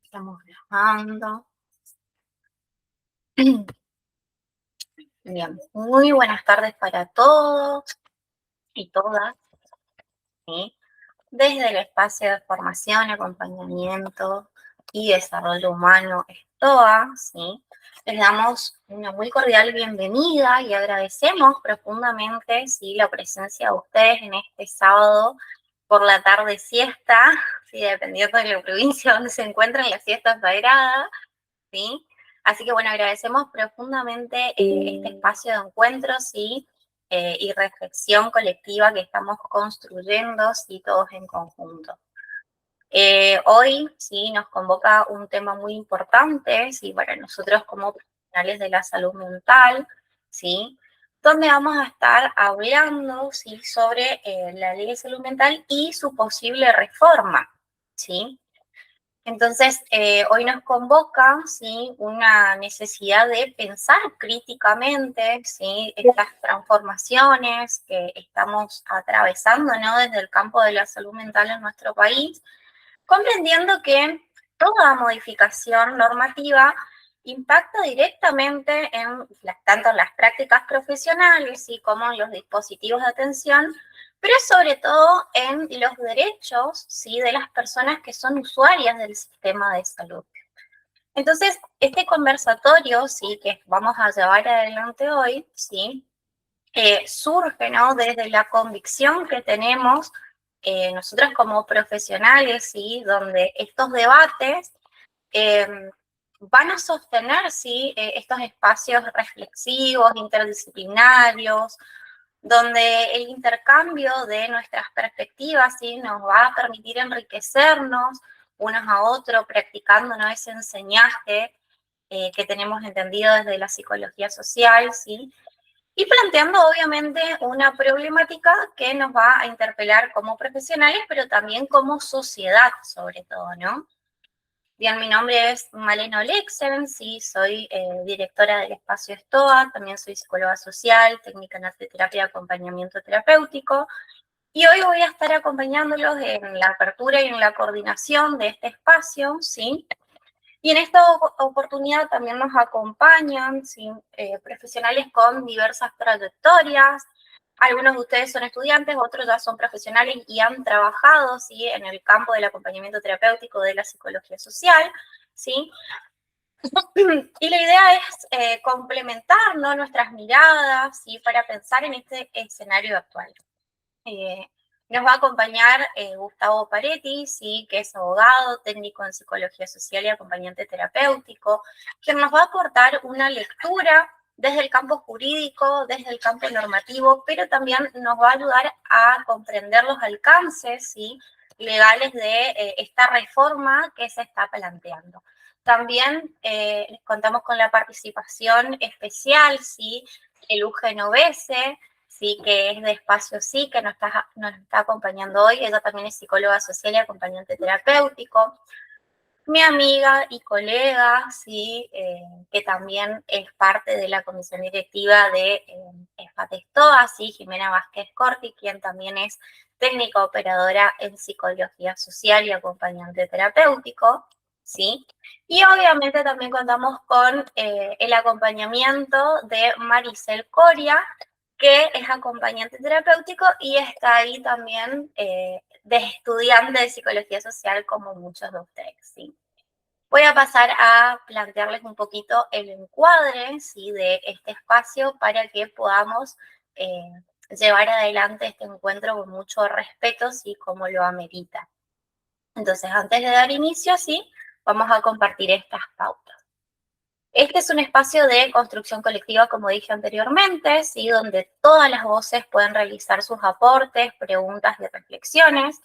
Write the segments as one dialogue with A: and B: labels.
A: Estamos grabando. Bien, muy buenas tardes para todos y todas, ¿sí? Desde el espacio de formación, acompañamiento y desarrollo humano STOA, ¿sí? Les damos una muy cordial bienvenida y agradecemos profundamente, ¿sí?, la presencia de ustedes en este sábado por la tarde siesta, ¿sí?, dependiendo de la provincia donde se encuentren, la siesta sagrada, ¿sí? Así que bueno, agradecemos profundamente este espacio de encuentro, ¿sí?, y reflexión colectiva que estamos construyendo, ¿sí?, todos en conjunto. Hoy, ¿sí?, nos convoca un tema muy importante, ¿sí?, para nosotros como profesionales de la salud mental, ¿sí?, donde vamos a estar hablando, ¿sí?, sobre la ley de salud mental y su posible reforma, ¿sí? Entonces, hoy nos convoca, ¿sí?, una necesidad de pensar críticamente, ¿sí?, estas transformaciones que estamos atravesando, ¿no?, desde el campo de la salud mental en nuestro país, comprendiendo que toda modificación normativa impacta directamente tanto en las prácticas profesionales, ¿sí?, como en los dispositivos de atención, pero sobre todo en los derechos, ¿sí?, de las personas que son usuarias del sistema de salud. Entonces, este conversatorio, ¿sí?, que vamos a llevar adelante hoy, ¿sí?, surge, ¿no?, desde la convicción que tenemos nosotros como profesionales, ¿sí?, donde estos debates van a sostener, ¿sí?, estos espacios reflexivos, interdisciplinarios, donde el intercambio de nuestras perspectivas, ¿sí?, nos va a permitir enriquecernos unos a otros, practicando, ¿no?, ese enseñaje que tenemos entendido desde la psicología social, ¿sí?, y planteando obviamente una problemática que nos va a interpelar como profesionales, pero también como sociedad sobre todo, ¿no? Bien, mi nombre es Malena Olexen, sí, soy directora del espacio STOA, también soy psicóloga social, técnica en arte terapia y acompañamiento terapéutico, y hoy voy a estar acompañándolos en la apertura y en la coordinación de este espacio, ¿sí? Y en esta oportunidad también nos acompañan, ¿sí?, profesionales con diversas trayectorias. Algunos de ustedes son estudiantes, otros ya son profesionales y han trabajado, ¿sí?, en el campo del acompañamiento terapéutico de la psicología social, ¿sí? Y la idea es complementar, ¿no?, nuestras miradas, ¿sí?, para pensar en este escenario actual. Nos va a acompañar Gustavo Paretti, ¿sí?, que es abogado, técnico en psicología social y acompañante terapéutico, quien nos va a aportar una lectura desde el campo jurídico, desde el campo normativo, pero también nos va a ayudar a comprender los alcances, ¿sí?, legales de esta reforma que se está planteando. También les contamos con la participación especial, ¿sí?, de Luz Genovese, sí, que es de Espacio Sí, que nos está acompañando hoy. Ella también es psicóloga social y acompañante terapéutico. Mi amiga y colega, sí, que también es parte de la comisión directiva de SPATESTOA, sí, Jimena Vázquez Corti, quien también es técnica operadora en psicología social y acompañante terapéutico, sí. Y obviamente también contamos con el acompañamiento de Maricel Coria, que es acompañante terapéutico y está ahí también de estudiante de psicología social como muchos de ustedes, ¿sí? Voy a pasar a plantearles un poquito el encuadre, ¿sí?, de este espacio para que podamos llevar adelante este encuentro con mucho respeto, ¿sí?, como lo amerita. Entonces, antes de dar inicio, ¿sí?, vamos a compartir estas pautas. Este es un espacio de construcción colectiva, como dije anteriormente, ¿sí?, donde todas las voces pueden realizar sus aportes, preguntas y reflexiones.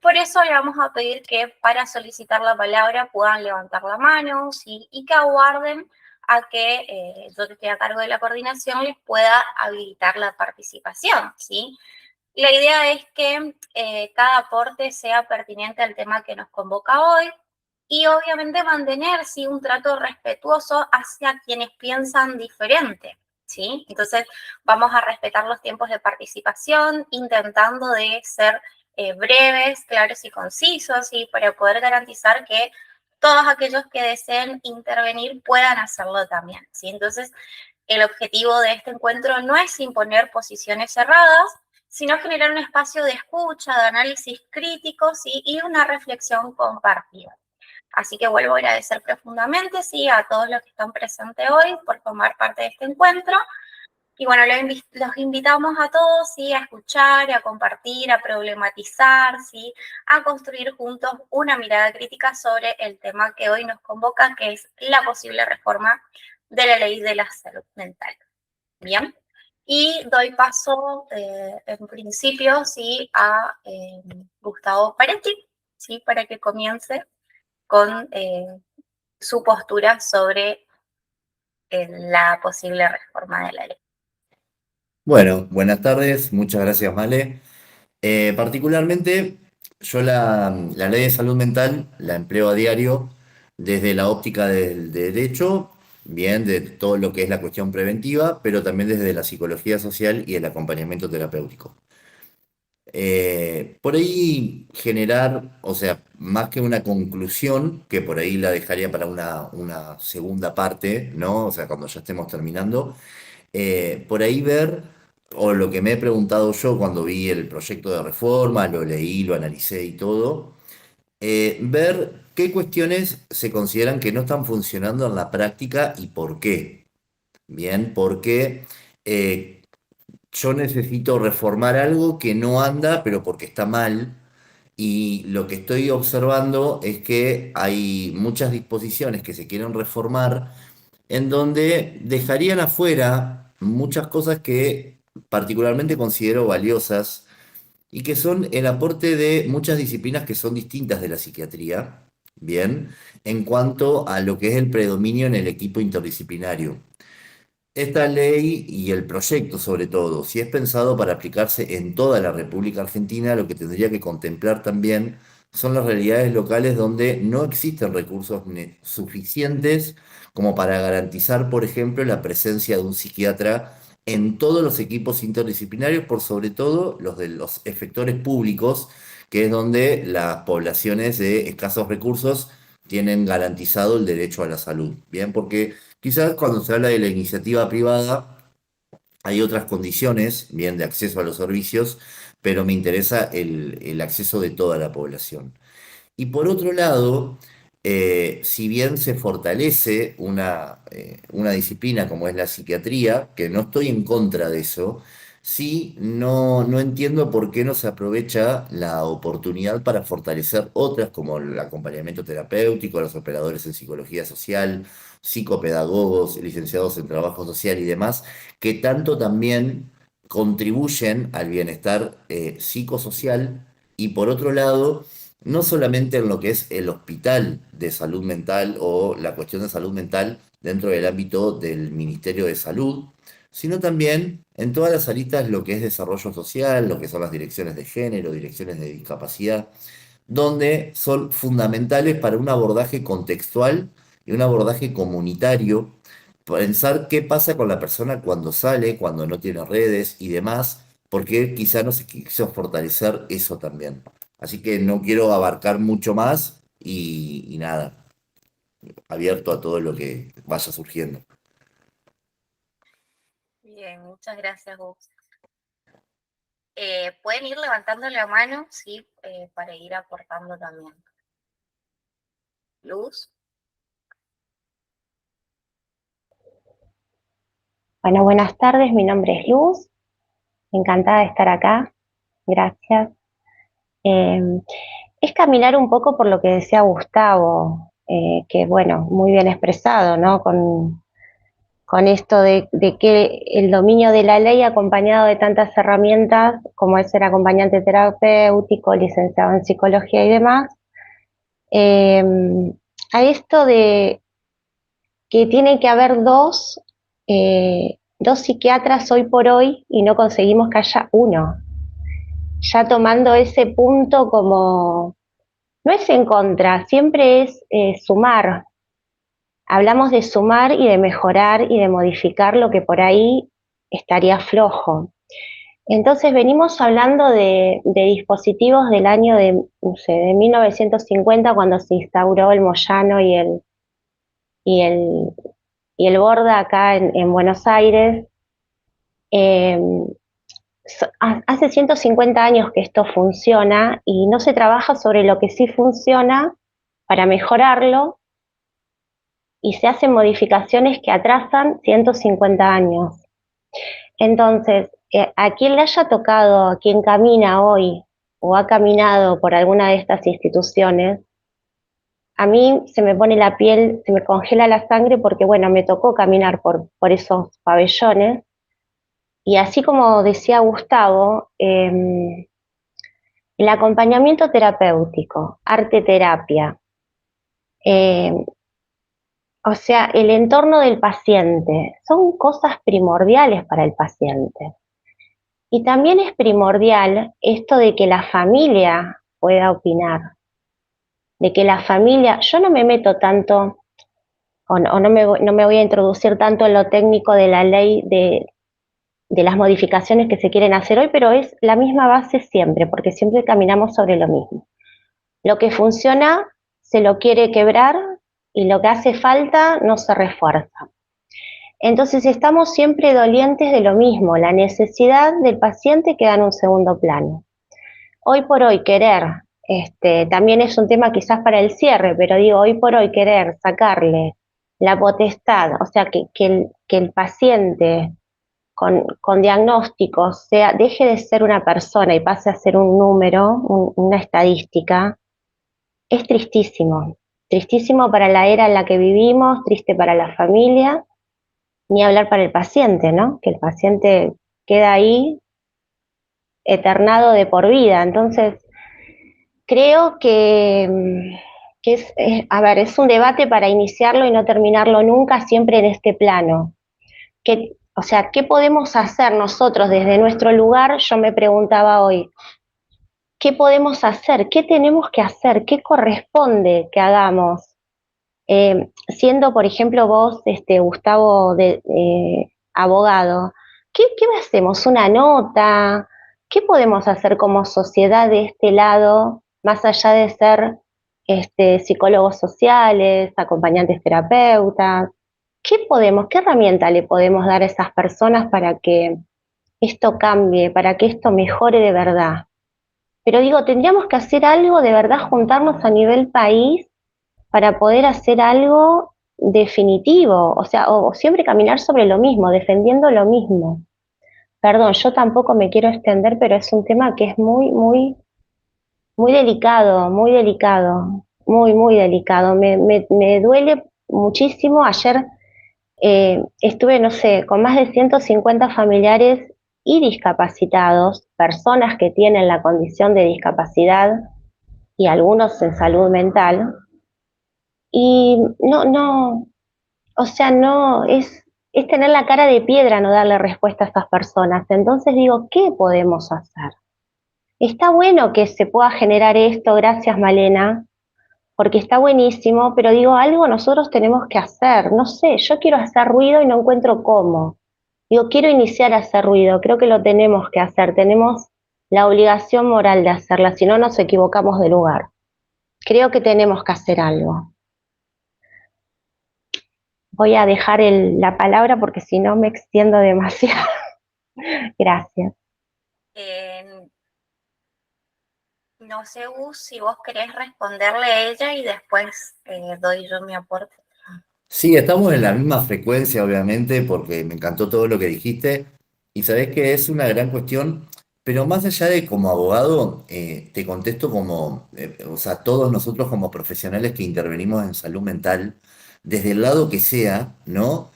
A: Por eso le vamos a pedir que para solicitar la palabra puedan levantar la mano, ¿sí?, y que aguarden a que yo que estoy a cargo de la coordinación les pueda habilitar la participación, ¿sí? La idea es que cada aporte sea pertinente al tema que nos convoca hoy y obviamente mantener, ¿sí?, un trato respetuoso hacia quienes piensan diferente, ¿sí? Entonces vamos a respetar los tiempos de participación intentando de ser breves, claros y concisos, ¿sí? Para poder garantizar que todos aquellos que deseen intervenir puedan hacerlo también, ¿sí? Entonces, el objetivo de este encuentro no es imponer posiciones cerradas, sino generar un espacio de escucha, de análisis crítico, ¿sí? Y una reflexión compartida. Así que vuelvo a agradecer profundamente, ¿sí? A todos los que están presentes hoy por formar parte de este encuentro. Y bueno, los invitamos a todos, ¿sí? A escuchar, a compartir, a problematizar, ¿sí? A construir juntos una mirada crítica sobre el tema que hoy nos convoca, que es la posible reforma de la ley de la salud mental. Bien, y doy paso en principio, ¿sí? A Gustavo Paretti, ¿sí? Para que comience con su postura sobre la posible reforma de la ley.
B: Bueno, buenas tardes, muchas gracias, Male. Particularmente, yo la ley de salud mental la empleo a diario desde la óptica del derecho, bien, de todo lo que es la cuestión preventiva, pero también desde la psicología social y el acompañamiento terapéutico. Por ahí generar, o sea, más que una conclusión, que por ahí la dejaría para una segunda parte, ¿no? O sea, cuando ya estemos terminando por ahí ver, o lo que me he preguntado yo cuando vi el proyecto de reforma, lo leí, lo analicé y todo, ver qué cuestiones se consideran que no están funcionando en la práctica y por qué. Bien, porque eh, yo necesito reformar algo que no anda, pero porque está mal. Y lo que estoy observando es que hay muchas disposiciones que se quieren reformar en donde dejarían afuera muchas cosas que particularmente considero valiosas y que son el aporte de muchas disciplinas que son distintas de la psiquiatría, bien, en cuanto a lo que es el predominio en el equipo interdisciplinario. Esta ley y el proyecto, sobre todo, si es pensado para aplicarse en toda la República Argentina, lo que tendría que contemplar también son las realidades locales donde no existen recursos suficientes como para garantizar, por ejemplo, la presencia de un psiquiatra en todos los equipos interdisciplinarios, por sobre todo los de los efectores públicos, que es donde las poblaciones de escasos recursos tienen garantizado el derecho a la salud. Bien, porque quizás cuando se habla de la iniciativa privada hay otras condiciones, bien, de acceso a los servicios, pero me interesa el acceso de toda la población. Y por otro lado, si bien se fortalece una disciplina como es la psiquiatría, que no estoy en contra de eso, sí no entiendo por qué no se aprovecha la oportunidad para fortalecer otras como el acompañamiento terapéutico, los operadores en psicología social, psicopedagogos, licenciados en trabajo social y demás, que tanto también contribuyen al bienestar psicosocial y por otro lado, no solamente en lo que es el hospital de salud mental o la cuestión de salud mental dentro del ámbito del Ministerio de Salud, sino también en todas las aristas lo que es desarrollo social, lo que son las direcciones de género, direcciones de discapacidad, donde son fundamentales para un abordaje contextual y un abordaje comunitario, pensar qué pasa con la persona cuando sale, cuando no tiene redes y demás, porque quizá no se quiso fortalecer eso también. Así que no quiero abarcar mucho más y nada, abierto a todo lo que vaya surgiendo.
A: Bien, muchas gracias, Gus. Pueden ir levantando la mano, sí, para ir aportando también. Luz.
C: Bueno, buenas tardes, mi nombre es Luz, encantada de estar acá, gracias. Eh, es caminar un poco por lo que decía Gustavo, que bueno, muy bien expresado, ¿no? Con esto de que el dominio de la ley acompañado de tantas herramientas como es ser acompañante terapéutico, licenciado en psicología y demás, eh, a esto de que tiene que haber dos psiquiatras hoy por hoy y no conseguimos que haya uno. Ya tomando ese punto como, no es en contra, siempre es sumar. Hablamos de sumar y de mejorar y de modificar lo que por ahí estaría flojo. Entonces venimos hablando de dispositivos del año no sé, de 1950, cuando se instauró el Moyano y el, y el Borda acá en Buenos Aires. Eh, Hace 150 años que esto funciona y no se trabaja sobre lo que sí funciona para mejorarlo, y se hacen modificaciones que atrasan 150 años. Entonces, a quien le haya tocado, a quien camina hoy o ha caminado por alguna de estas instituciones, a mí se me pone la piel, se me congela la sangre porque, bueno, me tocó caminar por esos pabellones. Y así como decía Gustavo, el acompañamiento terapéutico, arte terapia, eh, o sea, el entorno del paciente, son cosas primordiales para el paciente. Y también es primordial esto de que la familia pueda opinar, de que la familia, yo no me meto tanto, o no me voy a introducir tanto en lo técnico de la ley de las modificaciones que se quieren hacer hoy, pero es la misma base siempre, porque siempre caminamos sobre lo mismo. Lo que funciona se lo quiere quebrar y lo que hace falta no se refuerza. Entonces estamos siempre dolientes de lo mismo, la necesidad del paciente queda en un segundo plano. Hoy por hoy querer, también es un tema quizás para el cierre, pero digo, hoy por hoy querer sacarle la potestad, o sea, que el paciente con diagnósticos deje de ser una persona y pase a ser un número, una estadística, es tristísimo. Tristísimo para la era en la que vivimos, triste para la familia, ni hablar para el paciente, ¿no? Que el paciente queda ahí eternado de por vida. Entonces, creo que a ver, es un debate para iniciarlo y no terminarlo nunca, siempre en este plano. O sea, ¿qué podemos hacer nosotros desde nuestro lugar? Yo me preguntaba hoy, ¿qué podemos hacer? ¿Qué tenemos que hacer? ¿Qué corresponde que hagamos? Siendo, por ejemplo, vos, Gustavo, abogado, ¿qué hacemos? ¿Una nota? ¿Qué podemos hacer como sociedad de este lado, más allá de ser psicólogos sociales, acompañantes terapeutas? ¿Qué herramienta le podemos dar a esas personas para que esto cambie, para que esto mejore de verdad? Pero digo, tendríamos que hacer algo de verdad, juntarnos a nivel país para poder hacer algo definitivo, o sea, o siempre caminar sobre lo mismo, defendiendo lo mismo. Perdón, yo tampoco me quiero extender, pero es un tema que es muy delicado, muy delicado. Me duele muchísimo. Ayer estuve, no sé, con más de 150 familiares y discapacitados, personas que tienen la condición de discapacidad y algunos en salud mental, y o sea, no, es tener la cara de piedra no darle respuesta a estas personas. Entonces digo, ¿qué podemos hacer? Está bueno que se pueda generar esto, gracias Malena, porque está buenísimo, pero digo, algo nosotros tenemos que hacer. No sé, yo quiero hacer ruido y no encuentro cómo. Digo, quiero iniciar a hacer ruido, creo que lo tenemos que hacer, tenemos la obligación moral de hacerla, si no nos equivocamos de lugar. Creo que tenemos que hacer algo. Voy a dejar la palabra porque si no me extiendo demasiado. Gracias.
A: No sé, Gus, si vos querés responderle a ella y después doy yo mi aporte.
B: Sí, estamos en la misma frecuencia, obviamente, porque me encantó todo lo que dijiste y sabés que es una gran cuestión, pero más allá de como abogado, te contesto como, o sea, todos nosotros como profesionales que intervenimos en salud mental, desde el lado que sea, ¿no?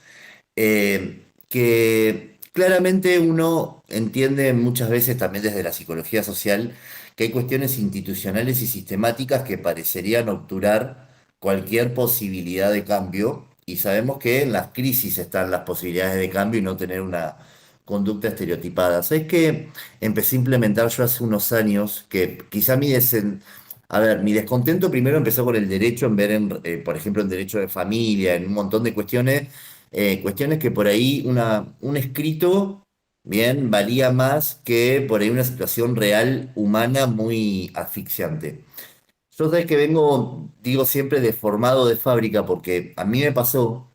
B: Que claramente uno entiende muchas veces también desde la psicología social que hay cuestiones institucionales y sistemáticas que parecerían obturar cualquier posibilidad de cambio y sabemos que en las crisis están las posibilidades de cambio y no tener una conducta estereotipada. ¿Sabes qué? Empecé a implementar yo hace unos años que quizá a ver, mi descontento primero empezó con el derecho en ver, por ejemplo, en derecho de familia, en un montón de cuestiones, cuestiones que por ahí un escrito bien, valía más que por ahí una situación real humana muy asfixiante. Yo sabes que vengo, digo siempre, deformado de fábrica, porque a mí me pasó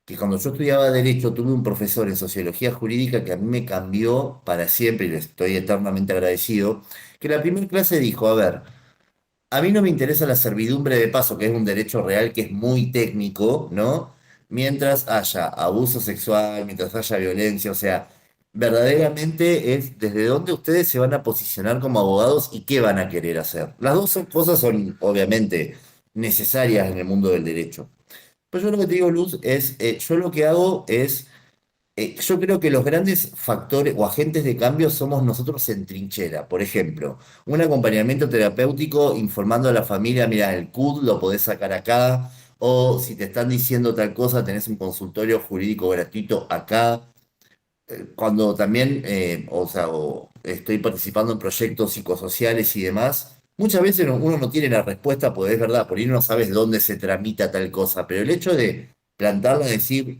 B: que cuando yo estudiaba Derecho tuve un profesor en Sociología Jurídica que a mí me cambió para siempre y le estoy eternamente agradecido, que la primera clase dijo, a ver, a mí no me interesa la servidumbre de paso, que es un derecho real que es muy técnico, ¿no? Mientras haya abuso sexual, mientras haya violencia, o sea, verdaderamente es desde dónde ustedes se van a posicionar como abogados y qué van a querer hacer. Las dos cosas son obviamente necesarias en el mundo del derecho. Pero yo lo que te digo, Luz, es, yo lo que hago es yo creo que los grandes factores o agentes de cambio somos nosotros en trinchera. Por ejemplo, un acompañamiento terapéutico informando a la familia, mira, el CUD lo podés sacar acá, o si te están diciendo tal cosa, tenés un consultorio jurídico gratuito acá. Cuando también, o sea, o estoy participando en proyectos psicosociales y demás, muchas veces uno no tiene la respuesta, porque es verdad, por ahí no sabes dónde se tramita tal cosa, pero el hecho de plantarla, decir,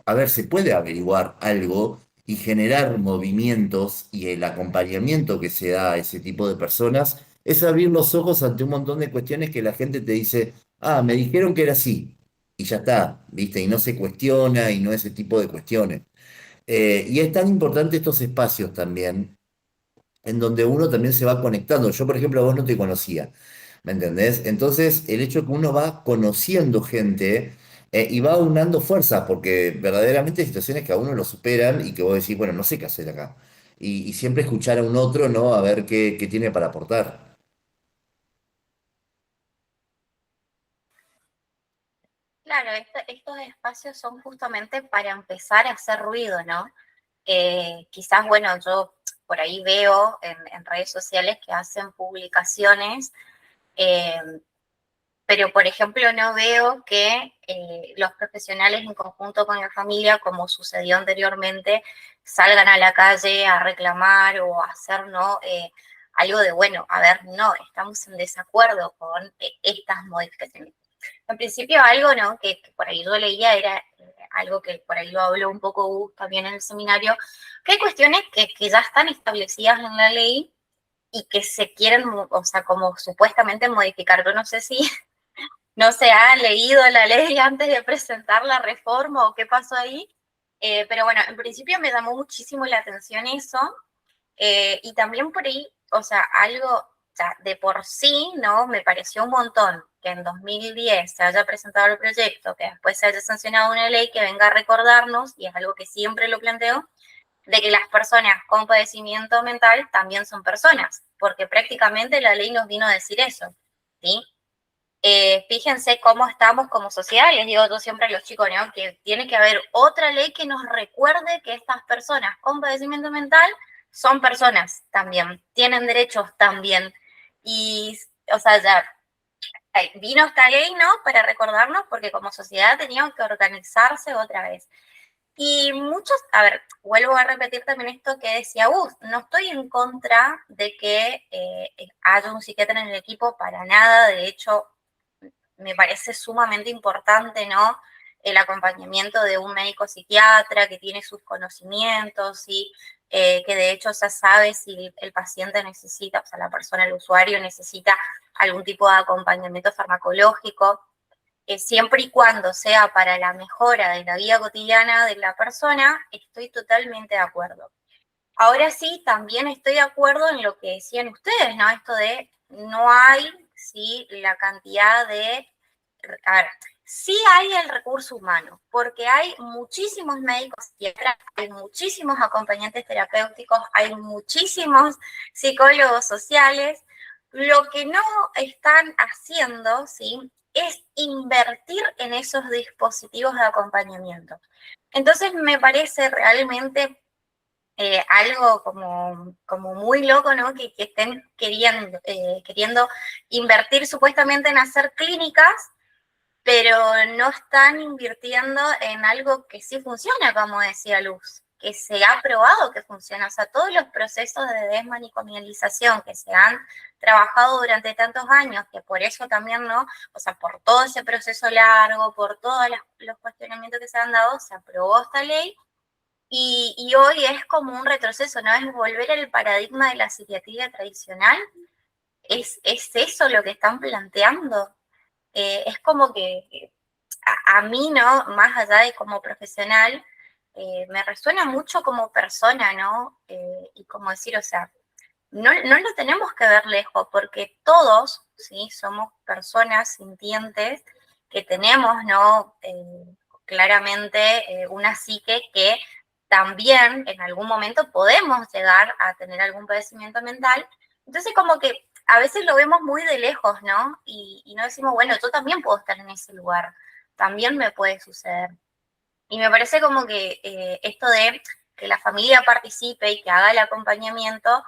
B: a ver, se puede averiguar algo y generar movimientos y el acompañamiento que se da a ese tipo de personas, es abrir los ojos ante un montón de cuestiones que la gente te dice, ah, me dijeron que era así, y ya está, ¿viste? Y no se cuestiona y no ese tipo de cuestiones. Y es tan importante estos espacios también, en donde uno también se va conectando. Yo, por ejemplo, a vos no te conocía, ¿me entendés? Entonces, el hecho que uno va conociendo gente y va unando fuerzas, porque verdaderamente hay situaciones que a uno lo superan y que vos decís, bueno, no sé qué hacer acá. Y siempre escuchar a un otro, ¿no? A ver qué tiene para aportar.
A: Claro, estos espacios son justamente para empezar a hacer ruido, ¿no? Quizás, bueno, yo por ahí veo en redes sociales que hacen publicaciones, eh, pero por ejemplo no veo que los profesionales en conjunto con la familia, como sucedió anteriormente, salgan a la calle a reclamar o a hacer, ¿no? Algo de, bueno, a ver, no, estamos en desacuerdo con estas modificaciones. En principio algo, ¿no? Que por ahí yo leía era algo que por ahí lo habló un poco Gus también en el seminario, que hay cuestiones que ya están establecidas en la ley y que se quieren, o sea, como supuestamente modificar. Yo no sé si no se ha leído la ley antes de presentar la reforma o qué pasó ahí, pero bueno, en principio me llamó muchísimo la atención eso, y también por ahí, o sea, algo, o sea, de por sí, ¿no? Me pareció un montón que en 2010 se haya presentado el proyecto, que después se haya sancionado una ley que venga a recordarnos, y es algo que siempre lo planteo, de que las personas con padecimiento mental también son personas, porque prácticamente la ley nos vino a decir eso, ¿sí? Fíjense cómo estamos como sociedad, les digo yo siempre a los chicos, ¿no? Que tiene que haber otra ley que nos recuerde que estas personas con padecimiento mental son personas también, tienen derechos también. Y, o sea, ya vino esta ley, ¿no? Para recordarnos, porque como sociedad teníamos que organizarse otra vez. Y muchos, a ver, vuelvo a repetir también esto que decía Gus, no estoy en contra de que haya un psiquiatra en el equipo para nada, de hecho, me parece sumamente importante, ¿no? El acompañamiento de un médico psiquiatra que tiene sus conocimientos y que de hecho ya sabe si el paciente necesita, o sea, la persona, el usuario necesita algún tipo de acompañamiento farmacológico, siempre y cuando sea para la mejora de la vida cotidiana de la persona, estoy totalmente de acuerdo. Ahora sí, también estoy de acuerdo en lo que decían ustedes, ¿no? Esto de no hay, sí, la cantidad de... A ver, sí hay el recurso humano, porque hay muchísimos médicos psiquiatras, hay muchísimos acompañantes terapéuticos, hay muchísimos psicólogos sociales. Lo que no están haciendo, ¿sí? Es invertir en esos dispositivos de acompañamiento. Entonces me parece realmente algo como muy loco, ¿no? Que estén queriendo invertir supuestamente en hacer clínicas, pero no están invirtiendo en algo que sí funciona, como decía Luz, que se ha probado que funciona. O sea, todos los procesos de desmanicomialización que se han trabajado durante tantos años, que por eso también, ¿no? O sea, por todo ese proceso largo, por todos los cuestionamientos que se han dado, se aprobó esta ley Y hoy es como un retroceso, ¿no? Es volver al paradigma de la psiquiatría tradicional. ¿Es eso lo que están planteando? Es como que a mí, ¿no? Más allá de como profesional, me resuena mucho como persona, ¿no? Y como decir, o sea, no lo tenemos que ver lejos, porque todos, ¿sí? Somos personas sintientes que tenemos, ¿no? Claramente una psique que también en algún momento podemos llegar a tener algún padecimiento mental. Entonces como que a veces lo vemos muy de lejos, ¿no? Y no decimos, bueno, yo también puedo estar en ese lugar, también me puede suceder. Y me parece como que esto de que la familia participe y que haga el acompañamiento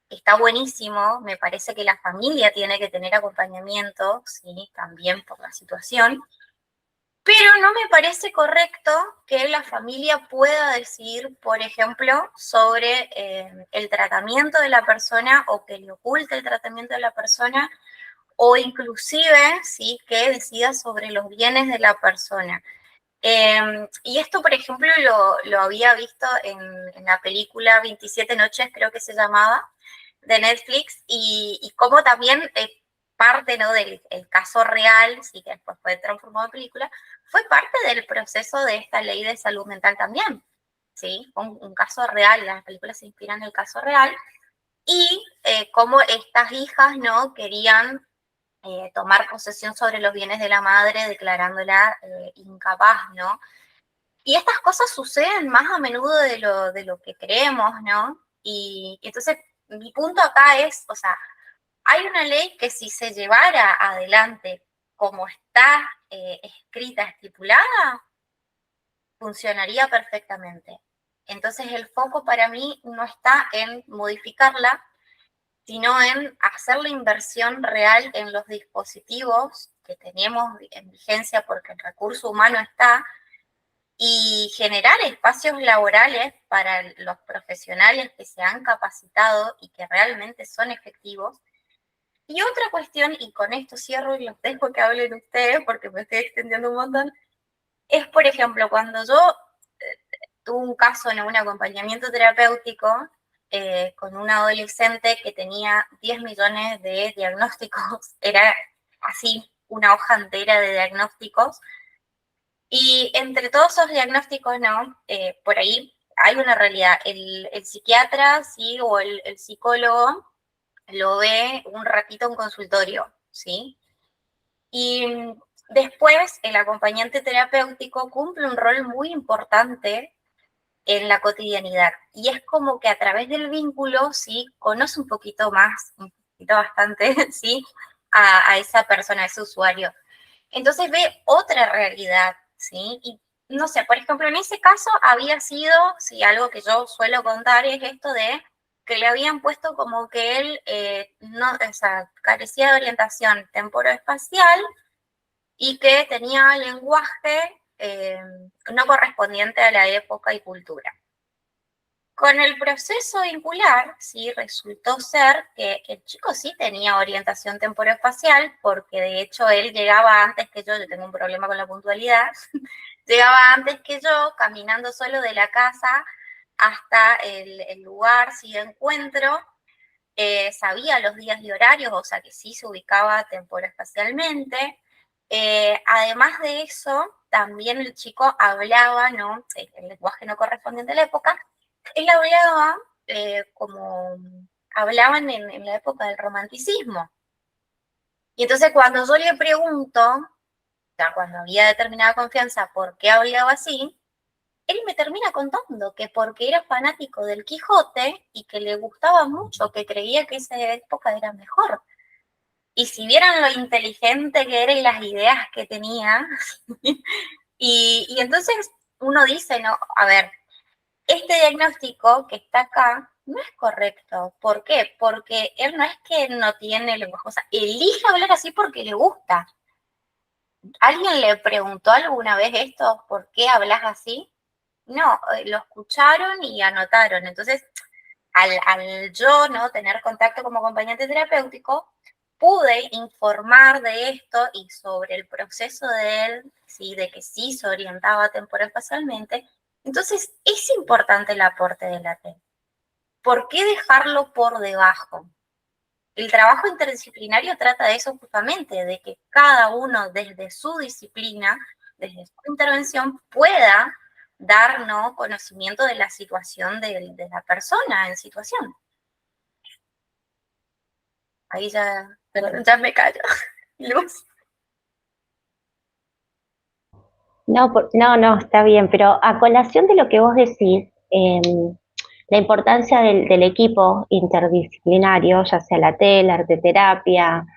A: está buenísimo. Me parece que la familia tiene que tener acompañamiento, sí, también por la situación. Pero no me parece correcto que la familia pueda decidir, por ejemplo, sobre el tratamiento de la persona o que le oculte el tratamiento de la persona o inclusive, sí, que decida sobre los bienes de la persona. Y esto, por ejemplo, lo había visto en la película 27 noches, creo que se llamaba, de Netflix, y como también parte, ¿no? Del el caso real, sí, que después fue transformado en película, fue parte del proceso de esta ley de salud mental también, ¿sí? Un caso real, las películas se inspiran en el caso real, y cómo estas hijas, ¿no? Querían tomar posesión sobre los bienes de la madre, declarándola incapaz, ¿no? Y estas cosas suceden más a menudo de lo que creemos, ¿no? Y entonces mi punto acá es, o sea, hay una ley que si se llevara adelante como está escrita, estipulada, funcionaría perfectamente. Entonces el foco para mí no está en modificarla, sino en hacer la inversión real en los dispositivos que tenemos en vigencia porque el recurso humano está y generar espacios laborales para los profesionales que se han capacitado y que realmente son efectivos. Y otra cuestión, y con esto cierro y los dejo que hablen ustedes porque me estoy extendiendo un montón, es, por ejemplo, cuando yo tuve un caso en un acompañamiento terapéutico con una adolescente que tenía 10 millones de diagnósticos, era así una hoja entera de diagnósticos, y entre todos esos diagnósticos, ¿no? Por ahí hay una realidad, el psiquiatra, sí, o el psicólogo lo ve un ratito en consultorio, ¿sí? Y después el acompañante terapéutico cumple un rol muy importante en la cotidianidad. Y es como que a través del vínculo, sí, conoce un poquito más, un poquito bastante, sí, a esa persona, a ese usuario. Entonces ve otra realidad, ¿sí? Y no sé, por ejemplo, en ese caso había sido, sí, algo que yo suelo contar es esto de que le habían puesto como que él no, o sea, carecía de orientación temporoespacial y que tenía lenguaje no correspondiente a la época y cultura. Con el proceso vincular, sí, resultó ser que el chico sí tenía orientación temporoespacial, porque de hecho él llegaba antes que yo tengo un problema con la puntualidad, llegaba antes que yo, caminando solo de la casa hasta el lugar, sí, de encuentro, sabía los días y horarios, o sea que sí se ubicaba temporoespacialmente. Además de eso, también el chico hablaba, ¿no? El lenguaje no correspondiente a la época, él hablaba como hablaban en la época del romanticismo. Y entonces cuando yo le pregunto, ya cuando había determinada confianza por qué hablaba así, él me termina contando que porque era fanático del Quijote y que le gustaba mucho, que creía que esa época era mejor. Y si vieran lo inteligente que era y las ideas que tenía, y entonces uno dice, no, a ver, este diagnóstico que está acá no es correcto. ¿Por qué? Porque él no es que no tiene lenguaje, o sea, elige hablar así porque le gusta. ¿Alguien le preguntó alguna vez esto? ¿Por qué hablas así? No, lo escucharon y anotaron. Entonces, al yo no tener contacto como acompañante terapéutico, pude informar de esto y sobre el proceso de él, ¿sí? De que sí se orientaba temporal espacialmente. Entonces, es importante el aporte de la T. ¿Por qué dejarlo por debajo? El trabajo interdisciplinario trata de eso justamente, de que cada uno desde su disciplina, desde su intervención, pueda dar, ¿no?, conocimiento de la situación de la persona en situación. Ahí ya me callo. Luz.
C: No, no, está bien, pero a colación de lo que vos decís, la importancia del equipo interdisciplinario, ya sea la TEL, la arteterapia,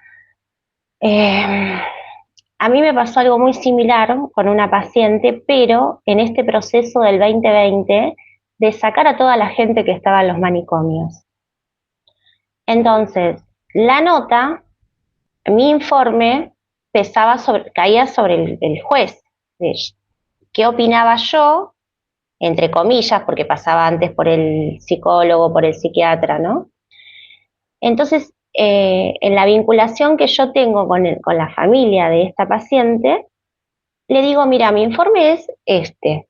C: a mí me pasó algo muy similar con una paciente, pero en este proceso del 2020 de sacar a toda la gente que estaba en los manicomios. Entonces, la nota, mi informe, caía sobre el juez. ¿Qué opinaba yo? Entre comillas, porque pasaba antes por el psicólogo, por el psiquiatra, ¿no? Entonces, en la vinculación que yo tengo con la familia de esta paciente, le digo, mira, mi informe es este.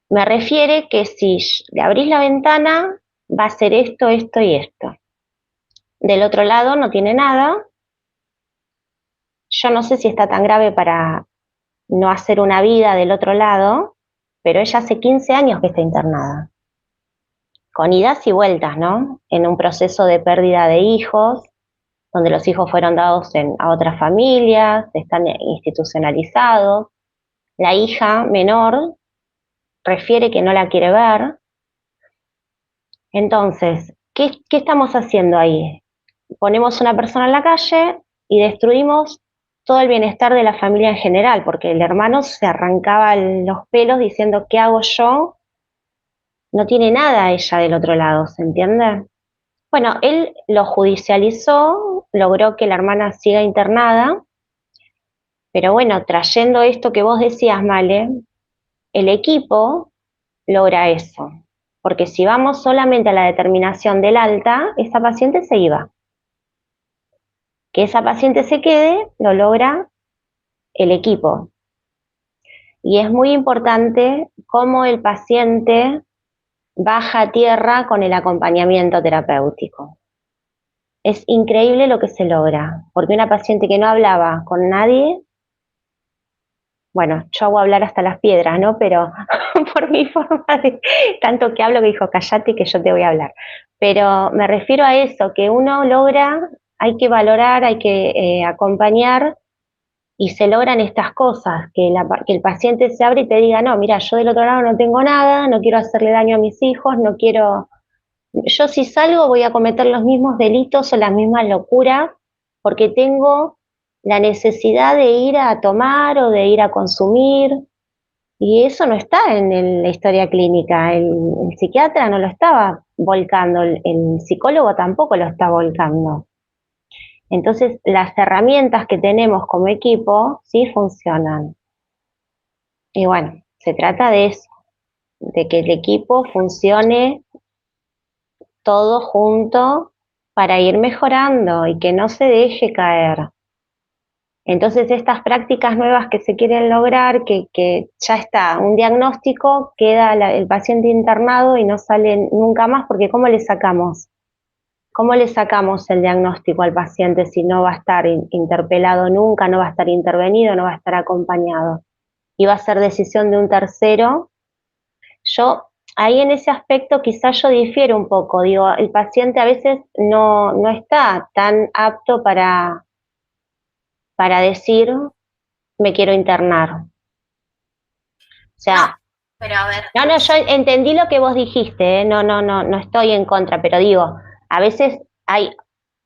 C: Me refiere que si le abrís la ventana, va a ser esto, esto y esto. Del otro lado no tiene nada. Yo no sé si está tan grave para no hacer una vida del otro lado, pero ella hace 15 años que está internada. Con idas y vueltas, ¿no? En un proceso de pérdida de hijos, donde los hijos fueron dados a otras familias, están institucionalizados. La hija menor refiere que no la quiere ver. Entonces, ¿qué estamos haciendo ahí? Ponemos una persona en la calle y destruimos todo el bienestar de la familia en general, porque el hermano se arrancaba los pelos diciendo, ¿qué hago yo? No tiene nada ella del otro lado, ¿se entiende? Bueno, él lo judicializó, logró que la hermana siga internada, pero bueno, trayendo esto que vos decías, Male, el equipo logra eso, porque si vamos solamente a la determinación del alta, esa paciente se iba. Que esa paciente se quede, lo logra el equipo. Y es muy importante cómo el paciente baja a tierra con el acompañamiento terapéutico. Es increíble lo que se logra, porque una paciente que no hablaba con nadie, bueno, yo hago hablar hasta las piedras, ¿no? Pero por mi forma de, tanto que hablo que dijo, callate que yo te voy a hablar. Pero me refiero a eso, que uno logra, hay que valorar, hay que acompañar, y se logran estas cosas, que el paciente se abre y te diga, no, mira, yo del otro lado no tengo nada, no quiero hacerle daño a mis hijos, no quiero, yo si salgo voy a cometer los mismos delitos o las mismas locuras, porque tengo la necesidad de ir a tomar o de ir a consumir, y eso no está en la historia clínica, el psiquiatra no lo estaba volcando, el psicólogo tampoco lo está volcando. Entonces, las herramientas que tenemos como equipo sí funcionan. Y bueno, se trata de eso, de que el equipo funcione todo junto para ir mejorando y que no se deje caer. Entonces, estas prácticas nuevas que se quieren lograr, que ya está, un diagnóstico, queda el paciente internado y no sale nunca más, porque ¿cómo le sacamos? ¿Cómo le sacamos el diagnóstico al paciente si no va a estar interpelado nunca, no va a estar intervenido, no va a estar acompañado? Y va a ser decisión de un tercero. Yo, ahí en ese aspecto quizás yo difiero un poco, digo, el paciente a veces no está tan apto para decir, me quiero internar. O sea,
A: Pero a ver,
C: no, yo entendí lo que vos dijiste, no estoy en contra, pero digo, a veces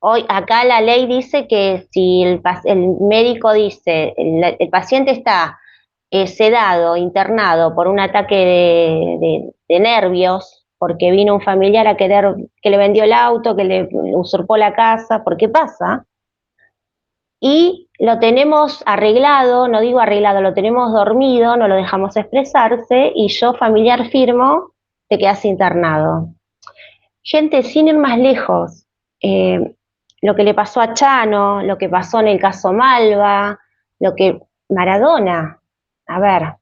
C: hoy acá la ley dice que si el médico dice, el paciente está sedado, internado por un ataque de nervios, porque vino un familiar a querer, que le vendió el auto, que le usurpó la casa, porque pasa, y lo tenemos arreglado, no digo arreglado, lo tenemos dormido, no lo dejamos expresarse, y yo, familiar, firmo, te quedas internado. Gente, sin ir más lejos, lo que le pasó a Chano, lo que pasó en el caso Malva, lo que Maradona, a ver,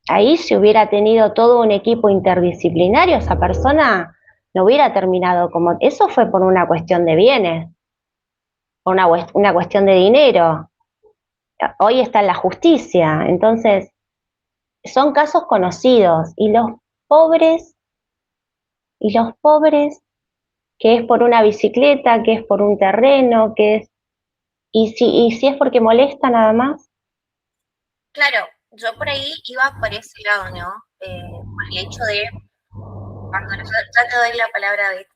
C: ahí si hubiera tenido todo un equipo interdisciplinario, esa persona no hubiera terminado como... Eso fue por una cuestión de bienes, por una cuestión de dinero. Hoy está en la justicia, entonces son casos conocidos pobres, y los pobres, que es por una bicicleta, que es por un terreno, y si es porque molesta nada más.
A: Claro, yo por ahí iba por ese lado, ¿no? Por el hecho de, cuando ya te doy la palabra de...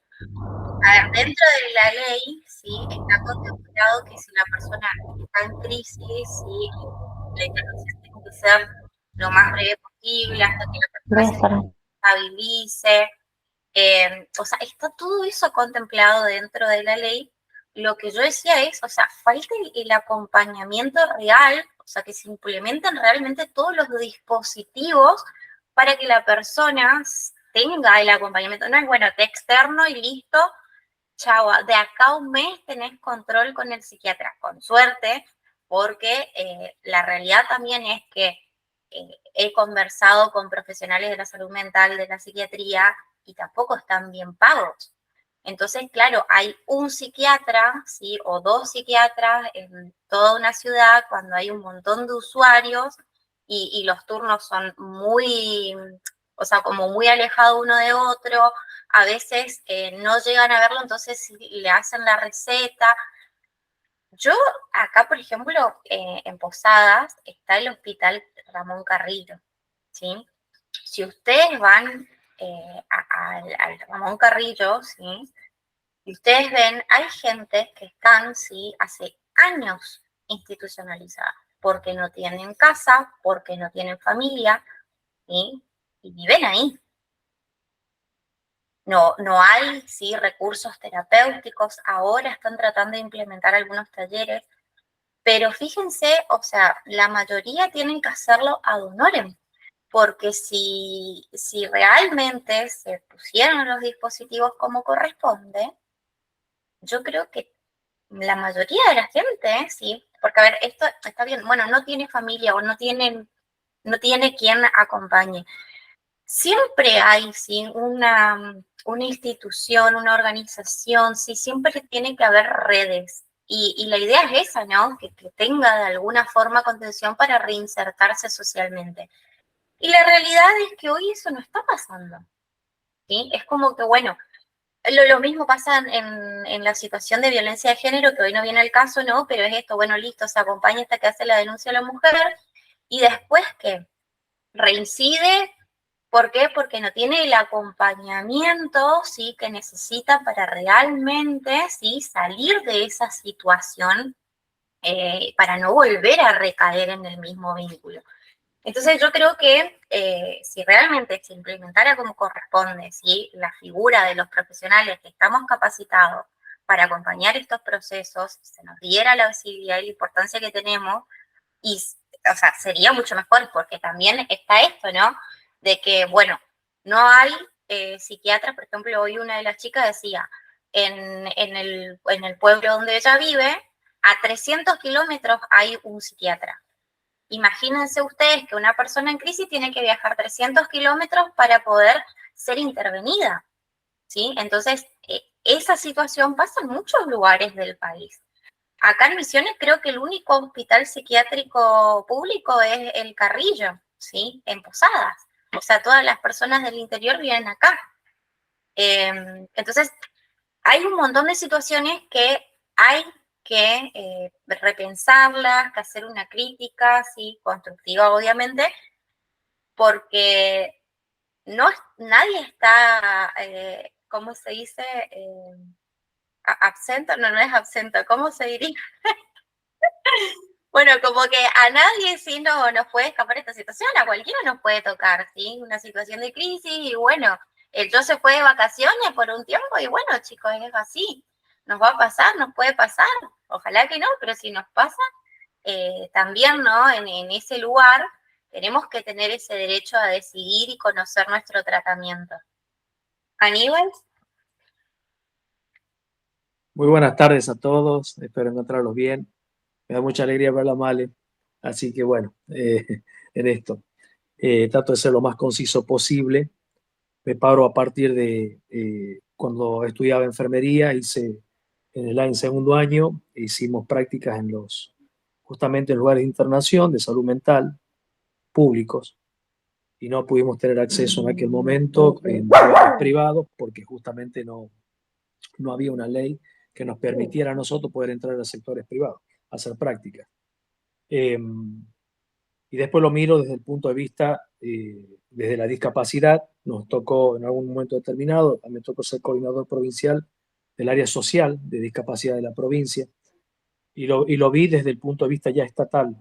A: A ver, dentro de la ley, sí, está contemplado que si la persona está en crisis, sí, la intervención tiene que ser lo más breve posible hasta que la persona se estabilice. O sea, está todo eso contemplado dentro de la ley. Lo que yo decía es, o sea, falta el acompañamiento real, o sea, que se implementen realmente todos los dispositivos para que la persona tenga el acompañamiento. No es, bueno, te externo y listo, chao, de acá a un mes tenés control con el psiquiatra, con suerte, porque la realidad también es que he conversado con profesionales de la salud mental, de la psiquiatría, y tampoco están bien pagos. Entonces, claro, hay un psiquiatra, ¿sí? O dos psiquiatras en toda una ciudad cuando hay un montón de usuarios y los turnos son muy, o sea, como muy alejados uno de otro. A veces no llegan a verlo, entonces le hacen la receta. Yo acá, por ejemplo, en Posadas está el Hospital Ramón Carrillo, ¿sí? Si ustedes van al Ramón Carrillo, ¿sí? Y ustedes ven, hay gente que están, ¿sí? Hace años institucionalizadas, porque no tienen casa, porque no tienen familia, ¿sí? Y viven ahí. No hay, sí, recursos terapéuticos. Ahora están tratando de implementar algunos talleres, pero fíjense, o sea, la mayoría tienen que hacerlo ad honorem, porque si realmente se pusieran los dispositivos como corresponde, yo creo que la mayoría de la gente, sí, porque a ver, esto está bien, bueno, no tiene familia o no tiene quien acompañe. Siempre hay, sí, una institución, una organización, sí, siempre tiene que haber redes. Y la idea es esa, ¿no? Que tenga de alguna forma contención para reinsertarse socialmente. Y la realidad es que hoy eso no está pasando, ¿sí? Es como que, bueno, lo mismo pasa en la situación de violencia de género, que hoy no viene el caso, ¿no? Pero es esto, bueno, listo, se acompaña hasta que hace la denuncia a la mujer y después que reincide. ¿Por qué? Porque no tiene el acompañamiento, ¿sí? Que necesita para realmente, ¿sí? Salir de esa situación, para no volver a recaer en el mismo vínculo. Entonces yo creo que si realmente se implementara como corresponde, ¿sí? La figura de los profesionales que estamos capacitados para acompañar estos procesos, se nos diera la visibilidad y la importancia que tenemos, y, o sea, sería mucho mejor, porque también está esto, ¿no? De que, bueno, no hay psiquiatras. Por ejemplo, hoy una de las chicas decía, en el pueblo donde ella vive, a 300 kilómetros hay un psiquiatra. Imagínense ustedes que una persona en crisis tiene que viajar 300 kilómetros para poder ser intervenida, ¿sí? Entonces, esa situación pasa en muchos lugares del país. Acá en Misiones creo que el único hospital psiquiátrico público es el Carrillo, ¿sí? En Posadas. O sea, todas las personas del interior viven acá. Entonces, hay un montón de situaciones que hay que repensarlas, que hacer una crítica, sí, constructiva, obviamente, porque nadie está, ¿cómo se dice? Absento, no es absento, ¿cómo se diría? Bueno, como que a nadie sí no nos puede escapar esta situación, a cualquiera nos puede tocar, ¿sí? Una situación de crisis y bueno, yo se fue de vacaciones por un tiempo y bueno, chicos, es así. Nos va a pasar, nos puede pasar, ojalá que no, pero si nos pasa, también, ¿no? En ese lugar tenemos que tener ese derecho a decidir y conocer nuestro tratamiento. Aníbal.
D: Muy buenas tardes a todos, espero encontrarlos bien. Me da mucha alegría verla, Male. Así que bueno, en esto. Trato de ser lo más conciso posible. Me paro a partir de cuando estudiaba enfermería, en segundo año, hicimos prácticas justamente en lugares de internación de salud mental públicos, y no pudimos tener acceso en aquel momento en lugares privados porque justamente no había una ley que nos permitiera a nosotros poder entrar a sectores privados a hacer prácticas. Y después lo miro desde el punto de vista, desde la discapacidad. Nos tocó en algún momento determinado, me tocó ser coordinador provincial del área social de discapacidad de la provincia, y lo vi desde el punto de vista ya estatal.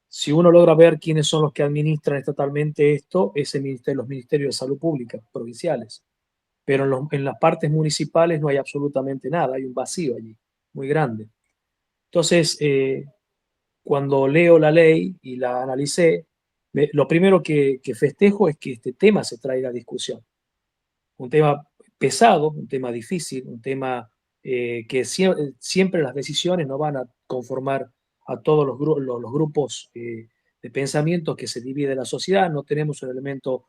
D: Si uno logra ver quiénes son los que administran estatalmente esto, es los ministerios de salud pública provinciales. Pero en las partes municipales no hay absolutamente nada, hay un vacío allí, muy grande. Entonces, cuando leo la ley y la analicé, lo primero que festejo es que este tema se traiga a discusión. Un tema pesado, un tema difícil, un tema que siempre las decisiones no van a conformar a todos los grupos de pensamientos que se divide la sociedad. No tenemos un elemento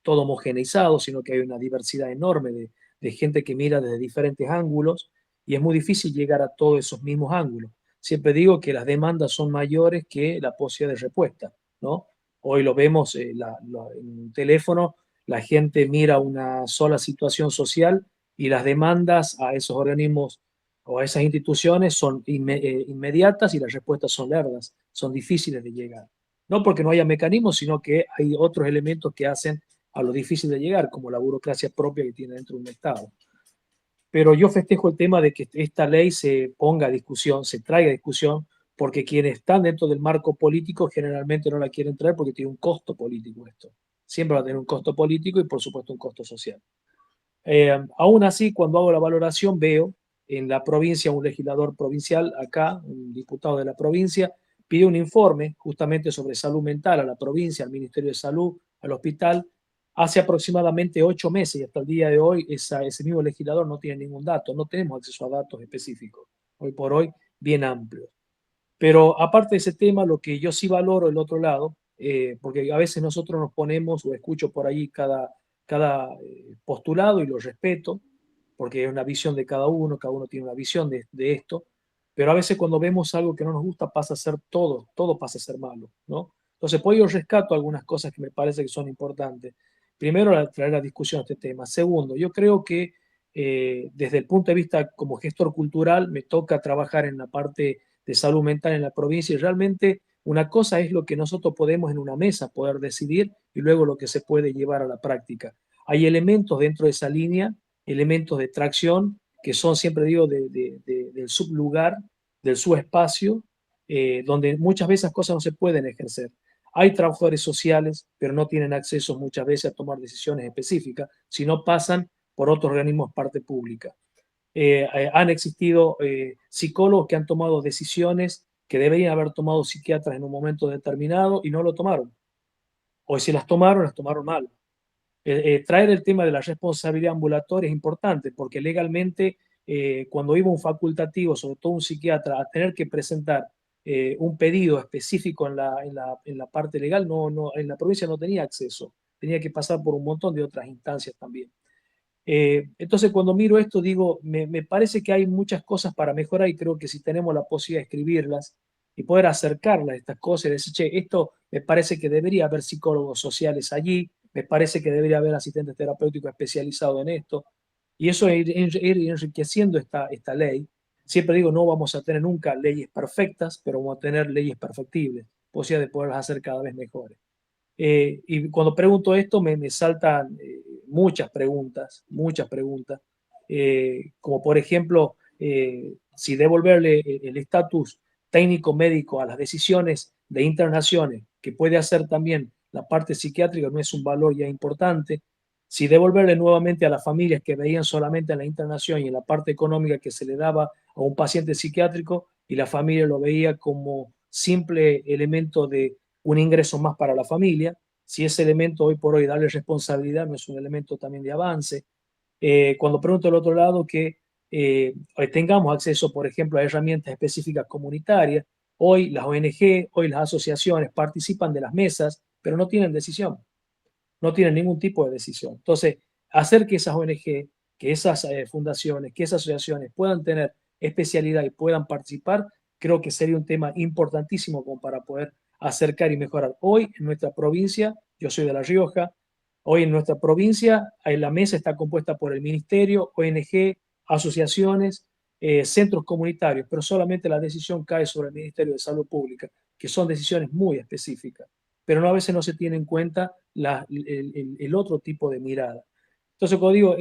D: todo homogeneizado, sino que hay una diversidad enorme de gente que mira desde diferentes ángulos, y es muy difícil llegar a todos esos mismos ángulos. Siempre digo que las demandas son mayores que la posibilidad de respuesta, ¿no? Hoy lo vemos en un teléfono. La gente mira una sola situación social y las demandas a esos organismos o a esas instituciones son inmediatas, y las respuestas son largas, son difíciles de llegar. No porque no haya mecanismos, sino que hay otros elementos que hacen a lo difícil de llegar, como la burocracia propia que tiene dentro de un Estado. Pero yo festejo el tema de que esta ley se ponga a discusión, se traiga a discusión, porque quienes están dentro del marco político generalmente no la quieren traer porque tiene un costo político esto. Siempre va a tener un costo político y por supuesto un costo social. Aún así, cuando hago la valoración, veo en la provincia un legislador provincial, acá, un diputado de la provincia, pide un informe justamente sobre salud mental a la provincia, al Ministerio de Salud, al hospital, hace aproximadamente 8 meses, y hasta el día de hoy ese mismo legislador no tiene ningún dato, no tenemos acceso a datos específicos, hoy por hoy bien amplios. Pero aparte de ese tema, lo que yo sí valoro el otro lado, porque a veces nosotros nos ponemos, o escucho por ahí cada postulado, y lo respeto, porque es una visión de cada uno tiene una visión de esto, pero a veces cuando vemos algo que no nos gusta pasa a ser todo pasa a ser malo, ¿no? Entonces, pues yo rescato algunas cosas que me parece que son importantes. Primero, traer a discusión este tema. Segundo, yo creo que desde el punto de vista como gestor cultural, me toca trabajar en la parte de salud mental en la provincia, y realmente una cosa es lo que nosotros podemos en una mesa poder decidir, y luego lo que se puede llevar a la práctica. Hay elementos dentro de esa línea, elementos de tracción, que son, siempre digo, del sublugar, del subespacio, donde muchas veces cosas no se pueden ejercer. Hay trabajadores sociales, pero no tienen acceso muchas veces a tomar decisiones específicas, sino pasan por otros organismos parte pública. Han existido psicólogos que han tomado decisiones que deberían haber tomado psiquiatras en un momento determinado y no lo tomaron. O si las tomaron mal. Traer el tema de la responsabilidad ambulatoria es importante, porque legalmente cuando iba un facultativo, sobre todo un psiquiatra, a tener que presentar un pedido específico en la parte legal, en la provincia no tenía acceso, tenía que pasar por un montón de otras instancias también. Entonces, cuando miro esto, digo, me parece que hay muchas cosas para mejorar, y creo que si tenemos la posibilidad de escribirlas y poder acercarlas a estas cosas y decir, che, esto me parece que debería haber psicólogos sociales allí, me parece que debería haber asistentes terapéuticos especializados en esto, y eso ir enriqueciendo esta ley. Siempre digo, no vamos a tener nunca leyes perfectas, pero vamos a tener leyes perfectibles, posibilidad de poderlas hacer cada vez mejores. Y cuando pregunto esto, me saltan muchas preguntas, como por ejemplo, si devolverle el estatus técnico médico a las decisiones de internaciones, que puede hacer también la parte psiquiátrica, no es un valor ya importante. Si devolverle nuevamente a las familias que veían solamente en la internación y en la parte económica que se le daba a un paciente psiquiátrico, y la familia lo veía como simple elemento de un ingreso más para la familia, si ese elemento hoy por hoy, darle responsabilidad, no es un elemento también de avance. Cuando pregunto al otro lado que tengamos acceso, por ejemplo, a herramientas específicas comunitarias, Hoy las ONG, hoy las asociaciones participan de las mesas, pero no tienen decisión, no tienen ningún tipo de decisión. Entonces, hacer que esas ONG, que esas fundaciones, que esas asociaciones puedan tener especialidad y puedan participar, creo que sería un tema importantísimo como para poder acercar y mejorar. Hoy en nuestra provincia, yo soy de La Rioja, hoy en nuestra provincia la mesa está compuesta por el ministerio, ONG, asociaciones, centros comunitarios, pero solamente la decisión cae sobre el Ministerio de Salud Pública, que son decisiones muy específicas, pero no, a veces no se tiene en cuenta el otro tipo de mirada. Entonces, como digo,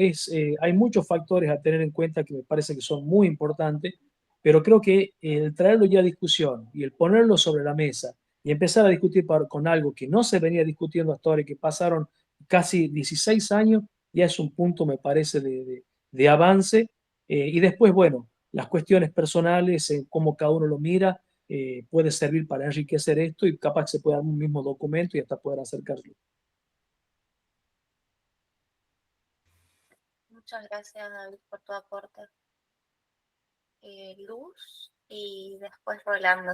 D: hay muchos factores a tener en cuenta que me parece que son muy importantes, pero creo que el traerlo ya a discusión y el ponerlo sobre la mesa y empezar a discutir con algo que no se venía discutiendo hasta ahora y que pasaron casi 16 años, ya es un punto, me parece, de avance. Y después, bueno, las cuestiones personales, cómo cada uno lo mira, puede servir para enriquecer esto y capaz que se pueda dar un mismo documento y hasta poder acercarlo.
A: Muchas gracias, David, por tu aporte. Luz y después Rolando.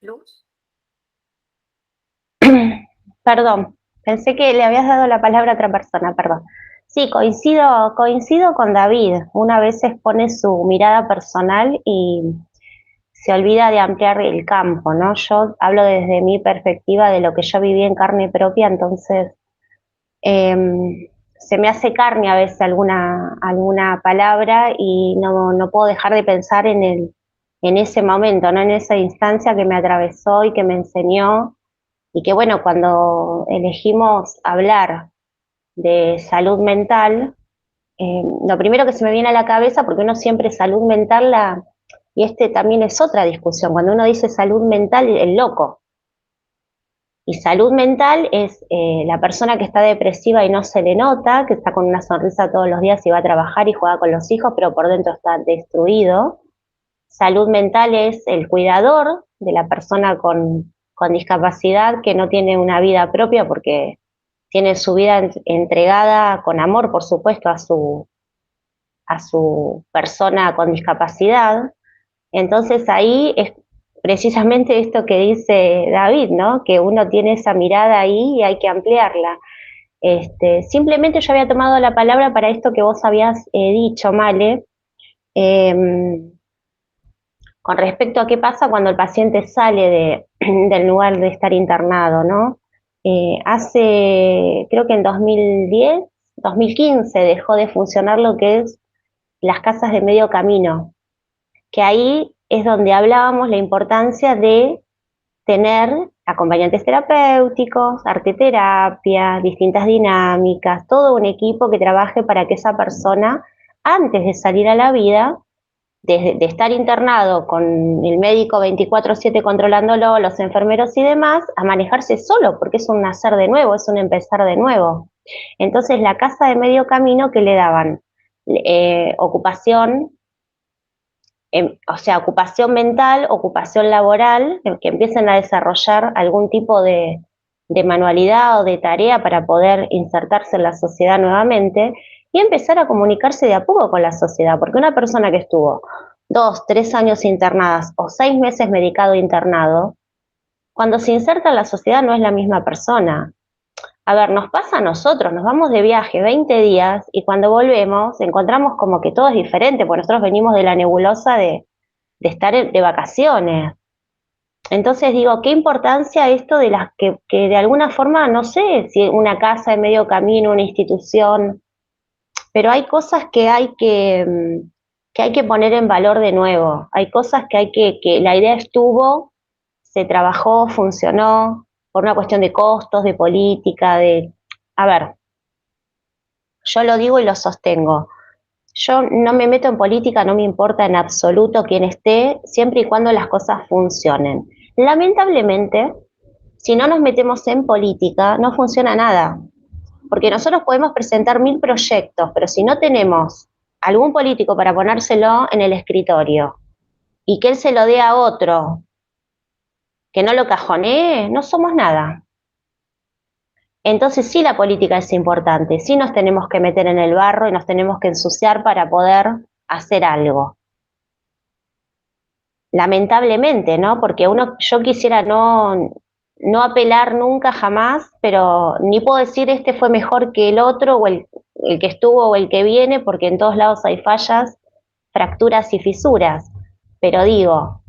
A: Luz.
C: Perdón, pensé que le habías dado la palabra a otra persona, perdón. Sí, coincido con David. Una vez expone su mirada personal y se olvida de ampliar el campo, ¿no? Yo hablo desde mi perspectiva de lo que yo viví en carne propia, entonces se me hace carne a veces alguna palabra y no puedo dejar de pensar en ese momento, ¿no? En esa instancia que me atravesó y que me enseñó y que bueno, cuando elegimos hablar de salud mental, lo primero que se me viene a la cabeza, porque uno siempre salud mental, y también es otra discusión, cuando uno dice salud mental, el loco. Y salud mental es la persona que está depresiva y no se le nota, que está con una sonrisa todos los días y va a trabajar y juega con los hijos, pero por dentro está destruido. Salud mental es el cuidador de la persona con discapacidad que no tiene una vida propia porque tiene su vida entregada con amor, por supuesto, a su persona con discapacidad. Entonces ahí es precisamente esto que dice David, ¿no? Que uno tiene esa mirada ahí y hay que ampliarla. Simplemente yo había tomado la palabra para esto que vos habías dicho, Male, con respecto a qué pasa cuando el paciente sale del lugar de estar internado, ¿no? Creo que en 2010, 2015 dejó de funcionar lo que es las casas de medio camino, que ahí es donde hablábamos la importancia de tener acompañantes terapéuticos, arteterapia, distintas dinámicas, todo un equipo que trabaje para que esa persona, antes de salir a la vida, de estar internado con el médico 24/7 controlándolo, los enfermeros y demás, a manejarse solo, porque es un nacer de nuevo, es un empezar de nuevo. Entonces, la casa de medio camino que le daban ocupación, o sea, ocupación mental, ocupación laboral, que empiecen a desarrollar algún tipo de manualidad o de tarea para poder insertarse en la sociedad nuevamente y empezar a comunicarse de a poco con la sociedad, porque una persona que estuvo 2, 3 años internadas o 6 meses medicado internado, cuando se inserta en la sociedad no es la misma persona. A ver, nos pasa a nosotros, nos vamos de viaje 20 días y cuando volvemos encontramos como que todo es diferente, porque nosotros venimos de la nebulosa de estar de vacaciones. Entonces digo, qué importancia esto de las que de alguna forma, no sé si una casa de medio camino, una institución, pero hay cosas que hay que poner en valor de nuevo. Hay cosas que la idea estuvo, se trabajó, funcionó, por una cuestión de costos, de política, a ver, yo lo digo y lo sostengo. Yo no me meto en política, no me importa en absoluto quién esté, siempre y cuando las cosas funcionen. Lamentablemente, si no nos metemos en política, no funciona nada. Porque nosotros podemos presentar 1000 proyectos, pero si no tenemos algún político para ponérselo en el escritorio y que él se lo dé a otro, que no lo cajonee, no somos nada. Entonces sí, la política es importante, sí nos tenemos que meter en el barro y nos tenemos que ensuciar para poder hacer algo. Lamentablemente, ¿no? Porque yo quisiera no apelar nunca jamás, pero ni puedo decir este fue mejor que el otro o el que estuvo o el que viene, porque en todos lados hay fallas, fracturas y fisuras. Pero digo,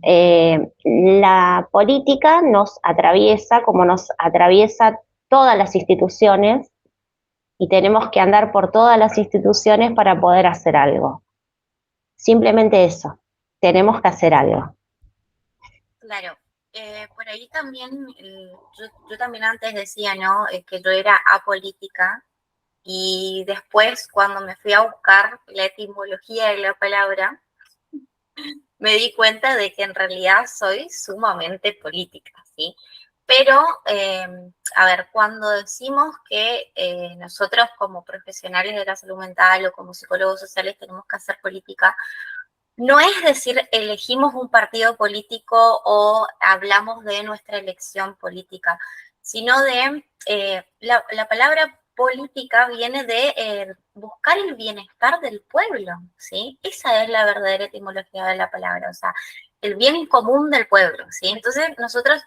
C: la política nos atraviesa como nos atraviesa todas las instituciones y tenemos que andar por todas las instituciones para poder hacer algo. Simplemente eso, tenemos que hacer algo.
A: Claro, por ahí también, yo también antes decía, ¿no? Que yo era apolítica y después cuando me fui a buscar la etimología de la palabra, me di cuenta de que en realidad soy sumamente política, ¿sí? Pero, a ver, cuando decimos que nosotros como profesionales de la salud mental o como psicólogos sociales tenemos que hacer política, no es decir, elegimos un partido político o hablamos de nuestra elección política, sino de la palabra política viene de buscar el bienestar del pueblo, ¿sí? Esa es la verdadera etimología de la palabra, o sea, el bien común del pueblo, ¿sí? Entonces, nosotros,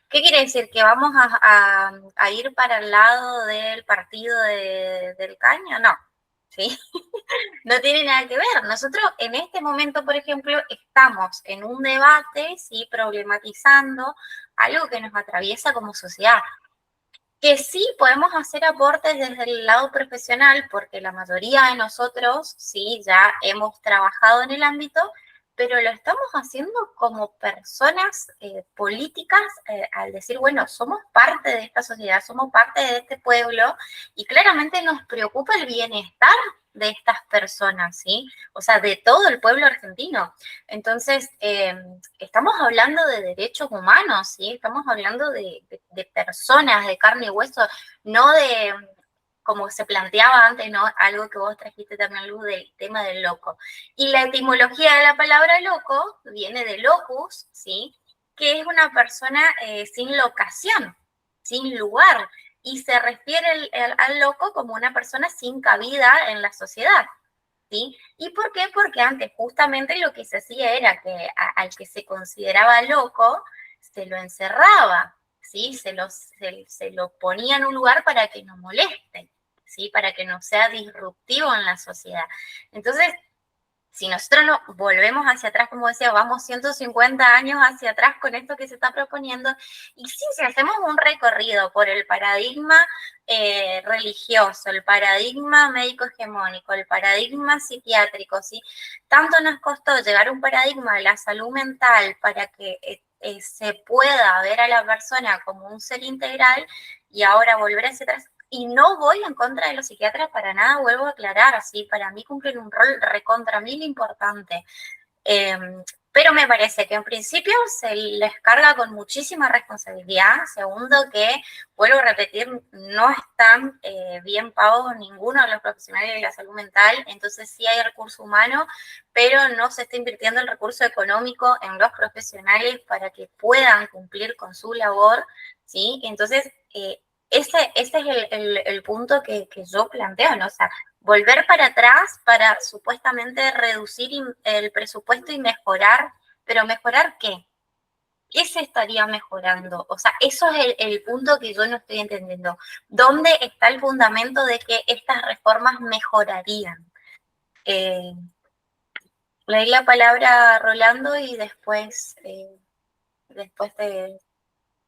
A: ¿qué quiere decir? ¿Que vamos a ir para el lado del partido del caño? No, ¿sí? No tiene nada que ver. Nosotros en este momento, por ejemplo, estamos en un debate, ¿sí? Problematizando algo que nos atraviesa como sociedad. Que sí podemos hacer aportes desde el lado profesional, porque la mayoría de nosotros, sí, ya hemos trabajado en el ámbito, pero lo estamos haciendo como personas políticas, al decir, bueno, somos parte de esta sociedad, somos parte de este pueblo, y claramente nos preocupa el bienestar de estas personas, ¿sí? O sea, de todo el pueblo argentino. Entonces, estamos hablando de derechos humanos, ¿sí? Estamos hablando de personas, de carne y hueso, no de, como se planteaba antes, ¿no? Algo que vos trajiste también, Luz, del tema del loco. Y la etimología de la palabra loco viene de locus, ¿sí? Que es una persona sin locación, sin lugar, y se refiere al loco como una persona sin cabida en la sociedad, ¿sí? ¿Y por qué? Porque antes justamente lo que se hacía era que al que se consideraba loco se lo encerraba, ¿sí? Se lo ponía en un lugar para que no moleste, ¿sí? Para que no sea disruptivo en la sociedad. Entonces, si nosotros no volvemos hacia atrás, como decía, vamos 150 años hacia atrás con esto que se está proponiendo, y sí, si hacemos un recorrido por el paradigma religioso, el paradigma médico hegemónico, el paradigma psiquiátrico, ¿sí? Tanto nos costó llegar a un paradigma de la salud mental para que se pueda ver a la persona como un ser integral, y ahora volver hacia atrás. Y no voy en contra de los psiquiatras para nada, vuelvo a aclarar, ¿sí? Para mí cumplen un rol recontra mil importante. Pero me parece que en principio se les carga con muchísima responsabilidad. Segundo, que, vuelvo a repetir, no están bien pagos ninguno de los profesionales de la salud mental, entonces sí hay recurso humano, pero no se está invirtiendo el recurso económico en los profesionales para que puedan cumplir con su labor, ¿sí? Entonces, ese es el punto que yo planteo, ¿no? O sea, volver para atrás para supuestamente reducir el presupuesto y mejorar, pero ¿mejorar qué? ¿Qué se estaría mejorando? O sea, eso es el punto que yo no estoy entendiendo. ¿Dónde está el fundamento de que estas reformas mejorarían? Le doy la palabra a Rolando y después te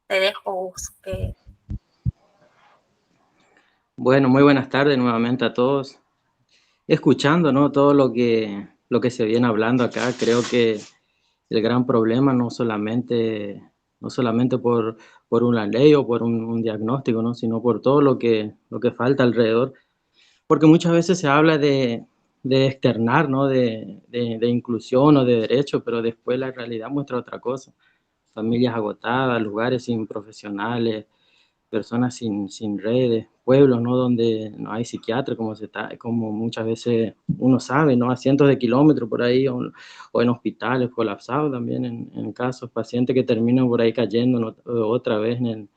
A: dejo que...
E: Bueno, muy buenas tardes nuevamente a todos. Escuchando, ¿no? Todo lo que se viene hablando acá, creo que el gran problema no solamente por una ley o por un diagnóstico, ¿no? Sino por todo lo que falta alrededor. Porque muchas veces se habla de externar, ¿no? De inclusión o de derechos, pero después la realidad muestra otra cosa. Familias agotadas, lugares sin profesionales, personas sin redes, pueblos, ¿no? Donde no hay psiquiatra, como muchas veces uno sabe, ¿no? A cientos de kilómetros por ahí, o en hospitales colapsados también, en casos, pacientes que terminan por ahí cayendo, ¿no? Otra vez en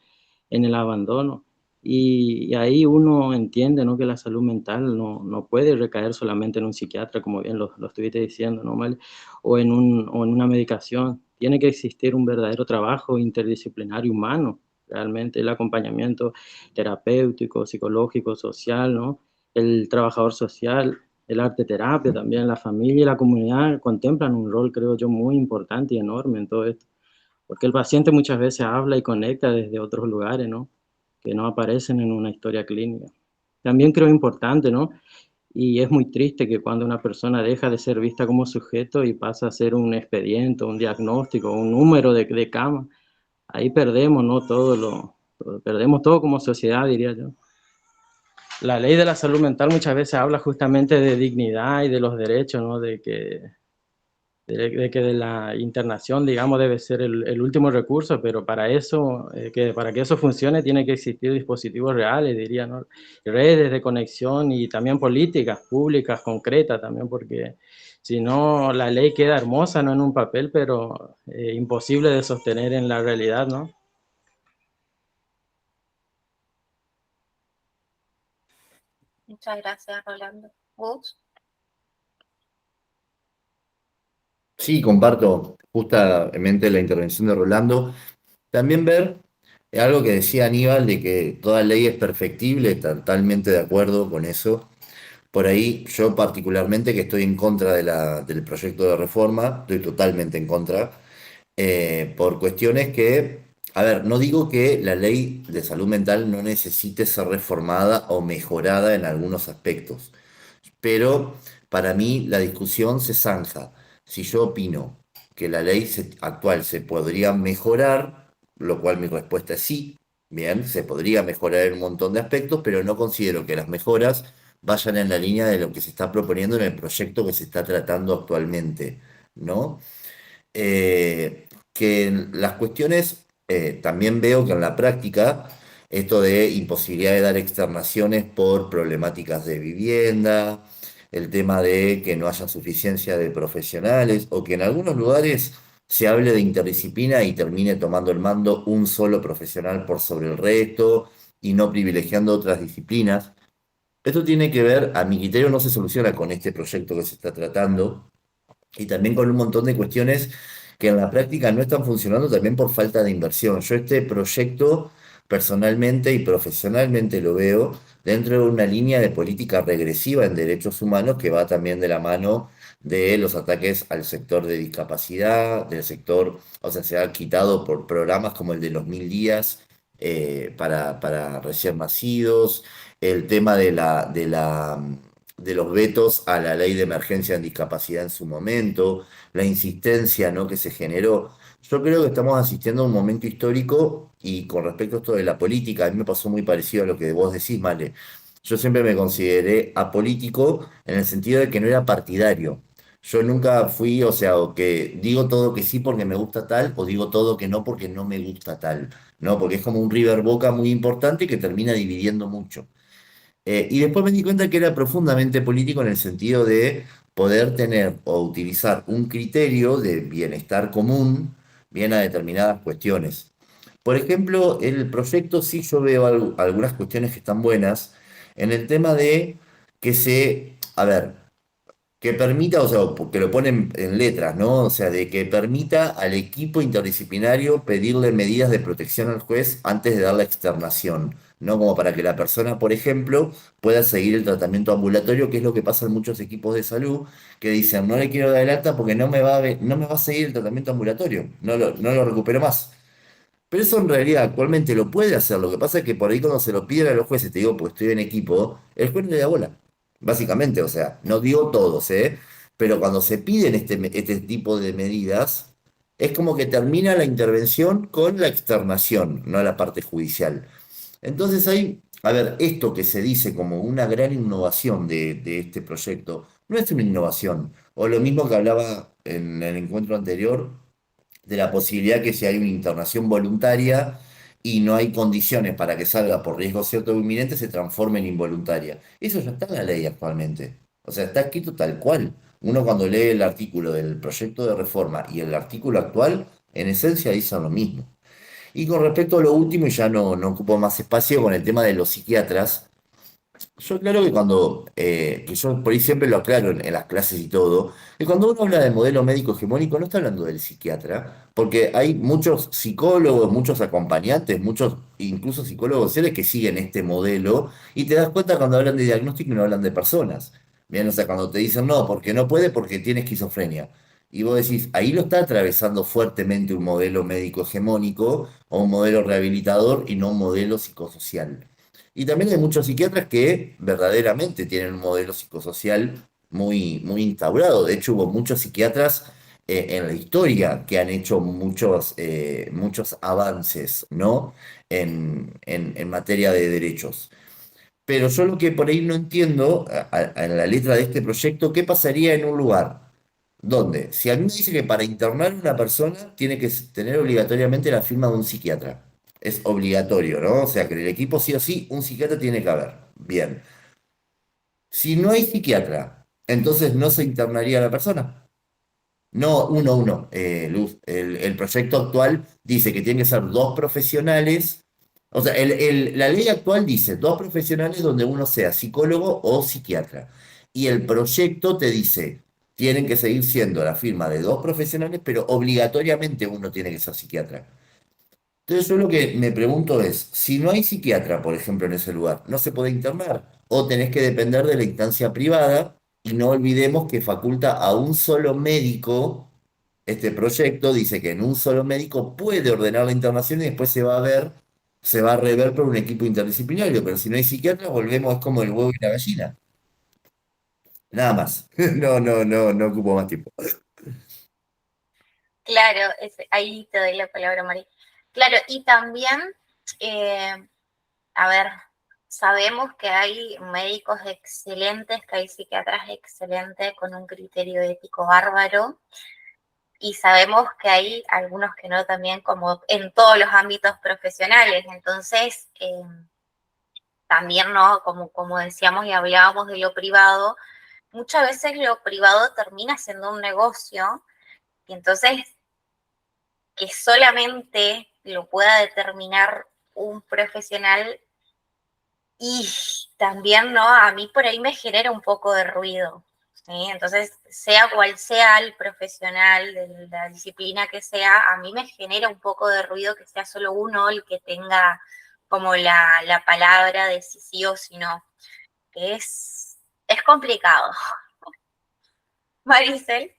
E: el abandono. Y ahí uno entiende, ¿no?, que la salud mental no puede recaer solamente en un psiquiatra, como bien lo estuviste diciendo, ¿no, Male? O en una medicación. Tiene que existir un verdadero trabajo interdisciplinario humano, realmente el acompañamiento terapéutico, psicológico, social, ¿no? El trabajador social, el arte terapia también, la familia y la comunidad contemplan un rol, creo yo, muy importante y enorme en todo esto, porque el paciente muchas veces habla y conecta desde otros lugares, ¿no?, que no aparecen en una historia clínica. También creo importante, ¿no? Y es muy triste que cuando una persona deja de ser vista como sujeto y pasa a ser un expediente, un diagnóstico, un número de cama, ahí perdemos, ¿no?, perdemos todo como sociedad, diría yo. La ley de la salud mental muchas veces habla justamente de dignidad y de los derechos, ¿no?, de que la internación, digamos, debe ser el último recurso, pero para eso, para que eso funcione, tiene que existir dispositivos reales, diría, ¿no? Redes de conexión y también políticas públicas concretas también, porque si no, la ley queda hermosa, ¿no?, en un papel, pero imposible de sostener en la realidad, ¿no?
A: Muchas gracias, Rolando. ¿Vos?
B: Sí, comparto justamente la intervención de Rolando. También ver algo que decía Aníbal de que toda ley es perfectible, totalmente de acuerdo con eso. Por ahí, yo particularmente que estoy en contra del proyecto de reforma, estoy totalmente en contra, por cuestiones que, a ver, no digo que la ley de salud mental no necesite ser reformada o mejorada en algunos aspectos, pero para mí la discusión se zanja. Si yo opino que la ley actual se podría mejorar, lo cual mi respuesta es sí, bien, se podría mejorar en un montón de aspectos, pero no considero que las mejoras vayan en la línea de lo que se está proponiendo en el proyecto que se está tratando actualmente, ¿no? Que en las cuestiones, también veo que en la práctica, esto de imposibilidad de dar externaciones por problemáticas de vivienda, el tema de que no haya suficiencia de profesionales, o que en algunos lugares se hable de interdisciplina y termine tomando el mando un solo profesional por sobre el resto y no privilegiando otras disciplinas. Esto tiene que ver, a mi criterio, no se soluciona con este proyecto que se está tratando y también con un montón de cuestiones que en la práctica no están funcionando también por falta de inversión. Yo este proyecto personalmente y profesionalmente lo veo dentro de una línea de política regresiva en derechos humanos que va también de la mano de los ataques al sector de discapacidad, del sector, o sea, se ha quitado por programas como el de los 1000 días, para recién nacidos, el tema de los vetos a la ley de emergencia en discapacidad en su momento, la insistencia, ¿no?, que se generó. Yo creo que estamos asistiendo a un momento histórico y con respecto a esto de la política, a mí me pasó muy parecido a lo que vos decís, Male. Yo siempre me consideré apolítico en el sentido de que no era partidario. Yo nunca fui, o sea, o que digo todo que sí porque me gusta tal, o digo todo que no porque no me gusta tal, ¿no? Porque es como un River Boca muy importante que termina dividiendo mucho. Y después me di cuenta que era profundamente político en el sentido de poder tener o utilizar un criterio de bienestar común bien a determinadas cuestiones. Por ejemplo, el proyecto sí yo veo algunas cuestiones que están buenas en el tema de a ver, que permita, o sea, porque lo ponen en letras, ¿no? O sea, de que permita al equipo interdisciplinario pedirle medidas de protección al juez antes de dar la externación, ¿no? Como para que la persona, por ejemplo, pueda seguir el tratamiento ambulatorio, que es lo que pasa en muchos equipos de salud, que dicen, no le quiero dar el alta porque no me va a seguir el tratamiento ambulatorio, no lo recupero más. Pero eso en realidad actualmente lo puede hacer. Lo que pasa es que por ahí cuando se lo piden a los jueces, te digo, pues estoy en equipo, el juez no le da bola. Básicamente, o sea, no digo todos, ¿eh? Pero cuando se piden este tipo de medidas, es como que termina la intervención con la externación, no la parte judicial. Entonces ahí, a ver, esto que se dice como una gran innovación de este proyecto, no es una innovación. O lo mismo que hablaba en el encuentro anterior de la posibilidad que si hay una internación voluntaria y no hay condiciones para que salga por riesgo cierto o inminente, se transforme en involuntaria. Eso ya está en la ley actualmente. O sea, está escrito tal cual. Uno cuando lee el artículo del proyecto de reforma y el artículo actual, en esencia dicen lo mismo. Y con respecto a lo último, y ya no ocupo más espacio, con el tema de los psiquiatras, yo aclaro que que yo por ahí siempre lo aclaro en las clases y todo, que cuando uno habla del modelo médico hegemónico no está hablando del psiquiatra, porque hay muchos psicólogos, muchos acompañantes, muchos incluso psicólogos sociales que siguen este modelo y te das cuenta cuando hablan de diagnóstico y no hablan de personas. Bien, o sea, cuando te dicen no, porque no puede, porque tiene esquizofrenia. Y vos decís, ahí lo está atravesando fuertemente un modelo médico hegemónico o un modelo rehabilitador y no un modelo psicosocial. Y también hay muchos psiquiatras que verdaderamente tienen un modelo psicosocial muy instaurado. De hecho, hubo muchos psiquiatras en la historia que han hecho muchos avances, ¿no? En materia de derechos. Pero yo lo que por ahí no entiendo, en la letra de este proyecto, ¿qué pasaría en un lugar donde, si a mí me dice que para internar a una persona tiene que tener obligatoriamente la firma de un psiquiatra? Es obligatorio, ¿no? O sea, que en el equipo sí o sí un psiquiatra tiene que haber. Bien. Si no hay psiquiatra, entonces no se internaría a la persona. No, uno, Luz. El proyecto actual dice que tienen que ser dos profesionales. O sea, la ley actual dice dos profesionales donde uno sea psicólogo o psiquiatra. Y el proyecto te dice, tienen que seguir siendo la firma de dos profesionales, pero obligatoriamente uno tiene que ser psiquiatra. Entonces yo lo que me pregunto es, si no hay psiquiatra, por ejemplo, en ese lugar, ¿no se puede internar? O tenés que depender de la instancia privada y no olvidemos que faculta a un solo médico, este proyecto dice que en un solo médico puede ordenar la internación y después se va a rever por un equipo interdisciplinario, pero si no hay psiquiatra, volvemos, es como el huevo y la gallina. Nada más. No ocupo más tiempo.
A: Claro, ahí te doy la palabra, María. Claro, y también, a ver, sabemos que hay médicos excelentes, que hay psiquiatras excelentes con un criterio ético bárbaro, y sabemos que hay algunos que no también, como en todos los ámbitos profesionales. Entonces, también, ¿no? Como decíamos y hablábamos de lo privado, muchas veces lo privado termina siendo un negocio, y entonces que solamente lo pueda determinar un profesional, y también, ¿no? A mí por ahí me genera un poco de ruido, ¿sí? Entonces, sea cual sea el profesional de la disciplina que sea, a mí me genera un poco de ruido que sea solo uno el que tenga como la palabra de si sí o si no, que es complicado. Maricel.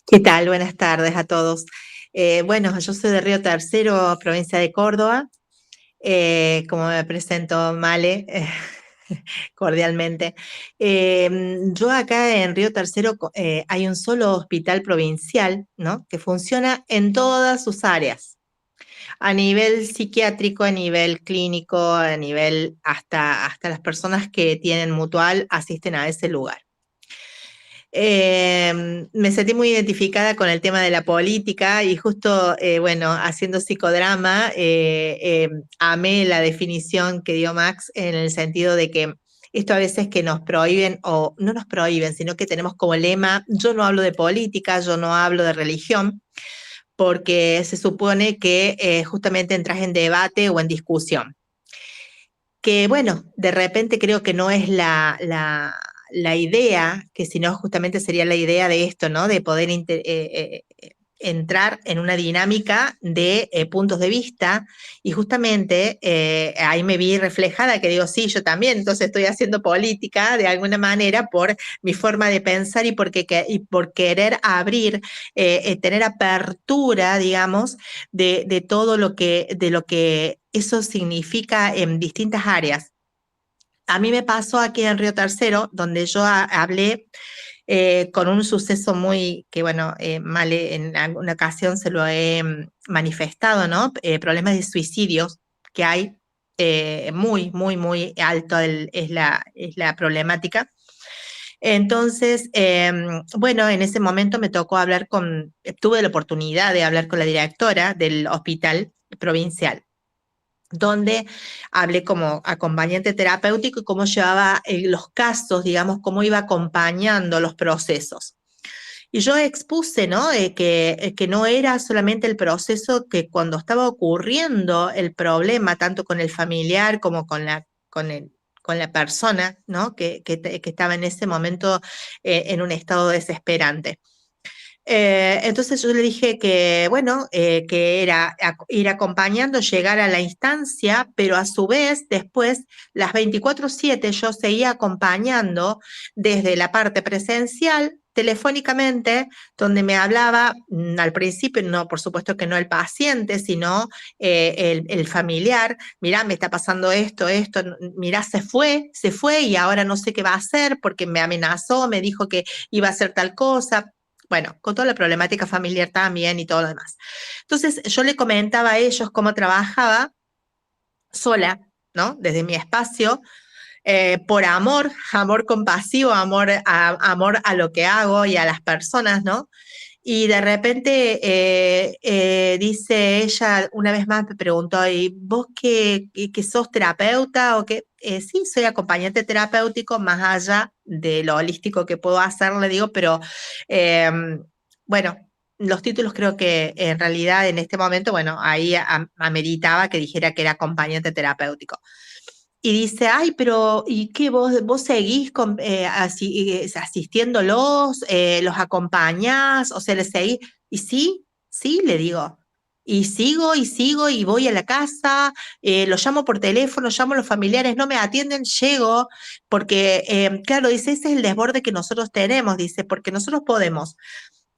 F: ¿Qué tal? Buenas tardes a todos. Bueno, yo soy de Río Tercero, provincia de Córdoba. Como me presento, Male, cordialmente. Yo acá en Río Tercero hay un solo hospital provincial, ¿no? Que funciona en todas sus áreas, a nivel psiquiátrico, a nivel clínico, a nivel hasta las personas que tienen mutual asisten a ese lugar. Me sentí muy identificada con el tema de la política y justo, bueno, haciendo psicodrama, amé la definición que dio Max en el sentido de que esto a veces que nos prohíben, o no nos prohíben, sino que tenemos como lema, yo no hablo de política, yo no hablo de religión, porque se supone que justamente entras en debate o en discusión. Que bueno, de repente creo que no es la idea, que si no justamente sería la idea de esto, ¿no? De poder entrar en una dinámica de puntos de vista y justamente ahí me vi reflejada que digo, sí, yo también, entonces estoy haciendo política de alguna manera por mi forma de pensar y por querer abrir, tener apertura, digamos, de todo lo que eso significa en distintas áreas. A mí me pasó aquí en Río Tercero, donde yo hablé con un suceso que bueno, Male en alguna ocasión se lo he manifestado, ¿no? Problemas de suicidios que hay, muy alto es la problemática. Entonces, bueno, en ese momento me tocó tuve la oportunidad de hablar con la directora del hospital provincial, donde hablé como acompañante terapéutico y cómo llevaba los casos, digamos, cómo iba acompañando los procesos. Y yo expuse, ¿no? Que no era solamente el proceso, que cuando estaba ocurriendo el problema, tanto con el familiar como con la persona, ¿no? Que estaba en ese momento en un estado desesperante. Entonces yo le dije que, bueno, que era ir acompañando, llegar a la instancia, pero a su vez, después, las 24/7, yo seguía acompañando desde la parte presencial, telefónicamente, donde me hablaba al principio, no, por supuesto que no el paciente, sino el familiar. Mirá, me está pasando esto, mirá, se fue y ahora no sé qué va a hacer porque me amenazó, me dijo que iba a hacer tal cosa. Bueno, con toda la problemática familiar también y todo lo demás. Entonces, yo le comentaba a ellos cómo trabajaba sola, ¿no? Desde mi espacio, por amor compasivo, amor a lo que hago y a las personas, ¿no? Y de repente dice ella, una vez más me preguntó, ¿y vos que sos terapeuta o qué? Sí, soy acompañante terapéutico, más allá de lo holístico que puedo hacer, le digo, pero bueno, los títulos creo que en realidad en este momento, bueno, ahí ameritaba que dijera que era acompañante terapéutico. Y dice, ay, pero ¿y qué vos seguís asistiéndolos, los acompañás, o sea, les seguís? Y sí, le digo. Y sigo y voy a la casa, los llamo por teléfono, llamo a los familiares, no me atienden, llego, porque, claro, dice, ese es el desborde que nosotros tenemos, dice, porque nosotros podemos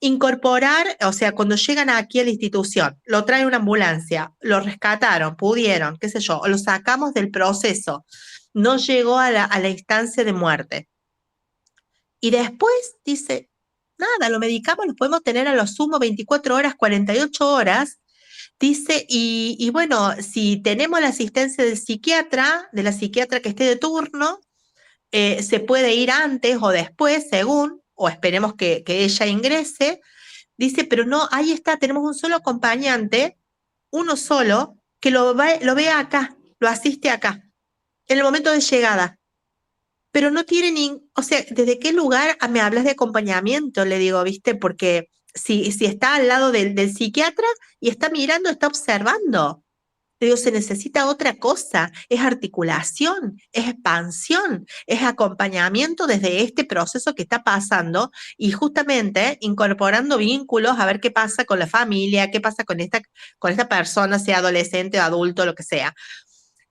F: incorporar, o sea, cuando llegan aquí a la institución, lo trae una ambulancia, lo rescataron, pudieron, qué sé yo, o lo sacamos del proceso, no llegó a la instancia de muerte. Y después dice, nada, lo medicamos, lo podemos tener a lo sumo 24 horas, 48 horas, dice, y bueno, si tenemos la asistencia del psiquiatra, de la psiquiatra que esté de turno, se puede ir antes o después, según, o esperemos que ella ingrese. Dice, pero no, ahí está, tenemos un solo acompañante, uno solo, que lo ve acá, lo asiste acá, en el momento de llegada. Pero no tiene o sea, ¿desde qué lugar me hablas de acompañamiento? Le digo, ¿viste? Porque si está al lado del psiquiatra y está mirando, está observando. Le digo, se necesita otra cosa, es articulación, es expansión, es acompañamiento desde este proceso que está pasando y justamente incorporando vínculos a ver qué pasa con la familia, qué pasa con esta persona, sea adolescente o adulto, lo que sea.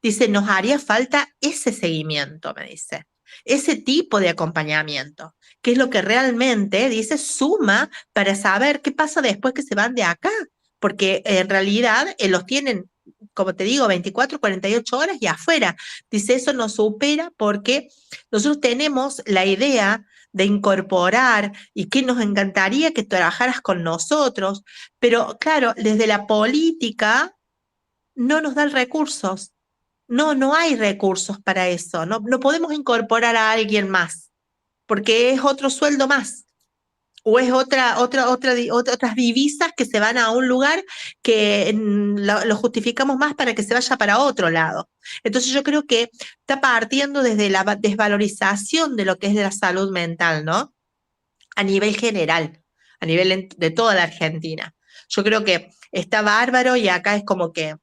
F: Dice, nos haría falta ese seguimiento, me dice, ese tipo de acompañamiento, que es lo que realmente, dice, suma para saber qué pasa después que se van de acá, porque en realidad los tienen, como te digo, 24, 48 horas y afuera. Dice, eso nos supera porque nosotros tenemos la idea de incorporar y que nos encantaría que trabajaras con nosotros, pero claro, desde la política no nos dan recursos. No hay recursos para eso. No podemos incorporar a alguien más, porque es otro sueldo más. O es otras divisas que se van a un lugar que lo justificamos más para que se vaya para otro lado. Entonces yo creo que está partiendo desde la desvalorización de lo que es de la salud mental, ¿no? A nivel general, a nivel de toda la Argentina. Yo creo que está bárbaro y acá es como que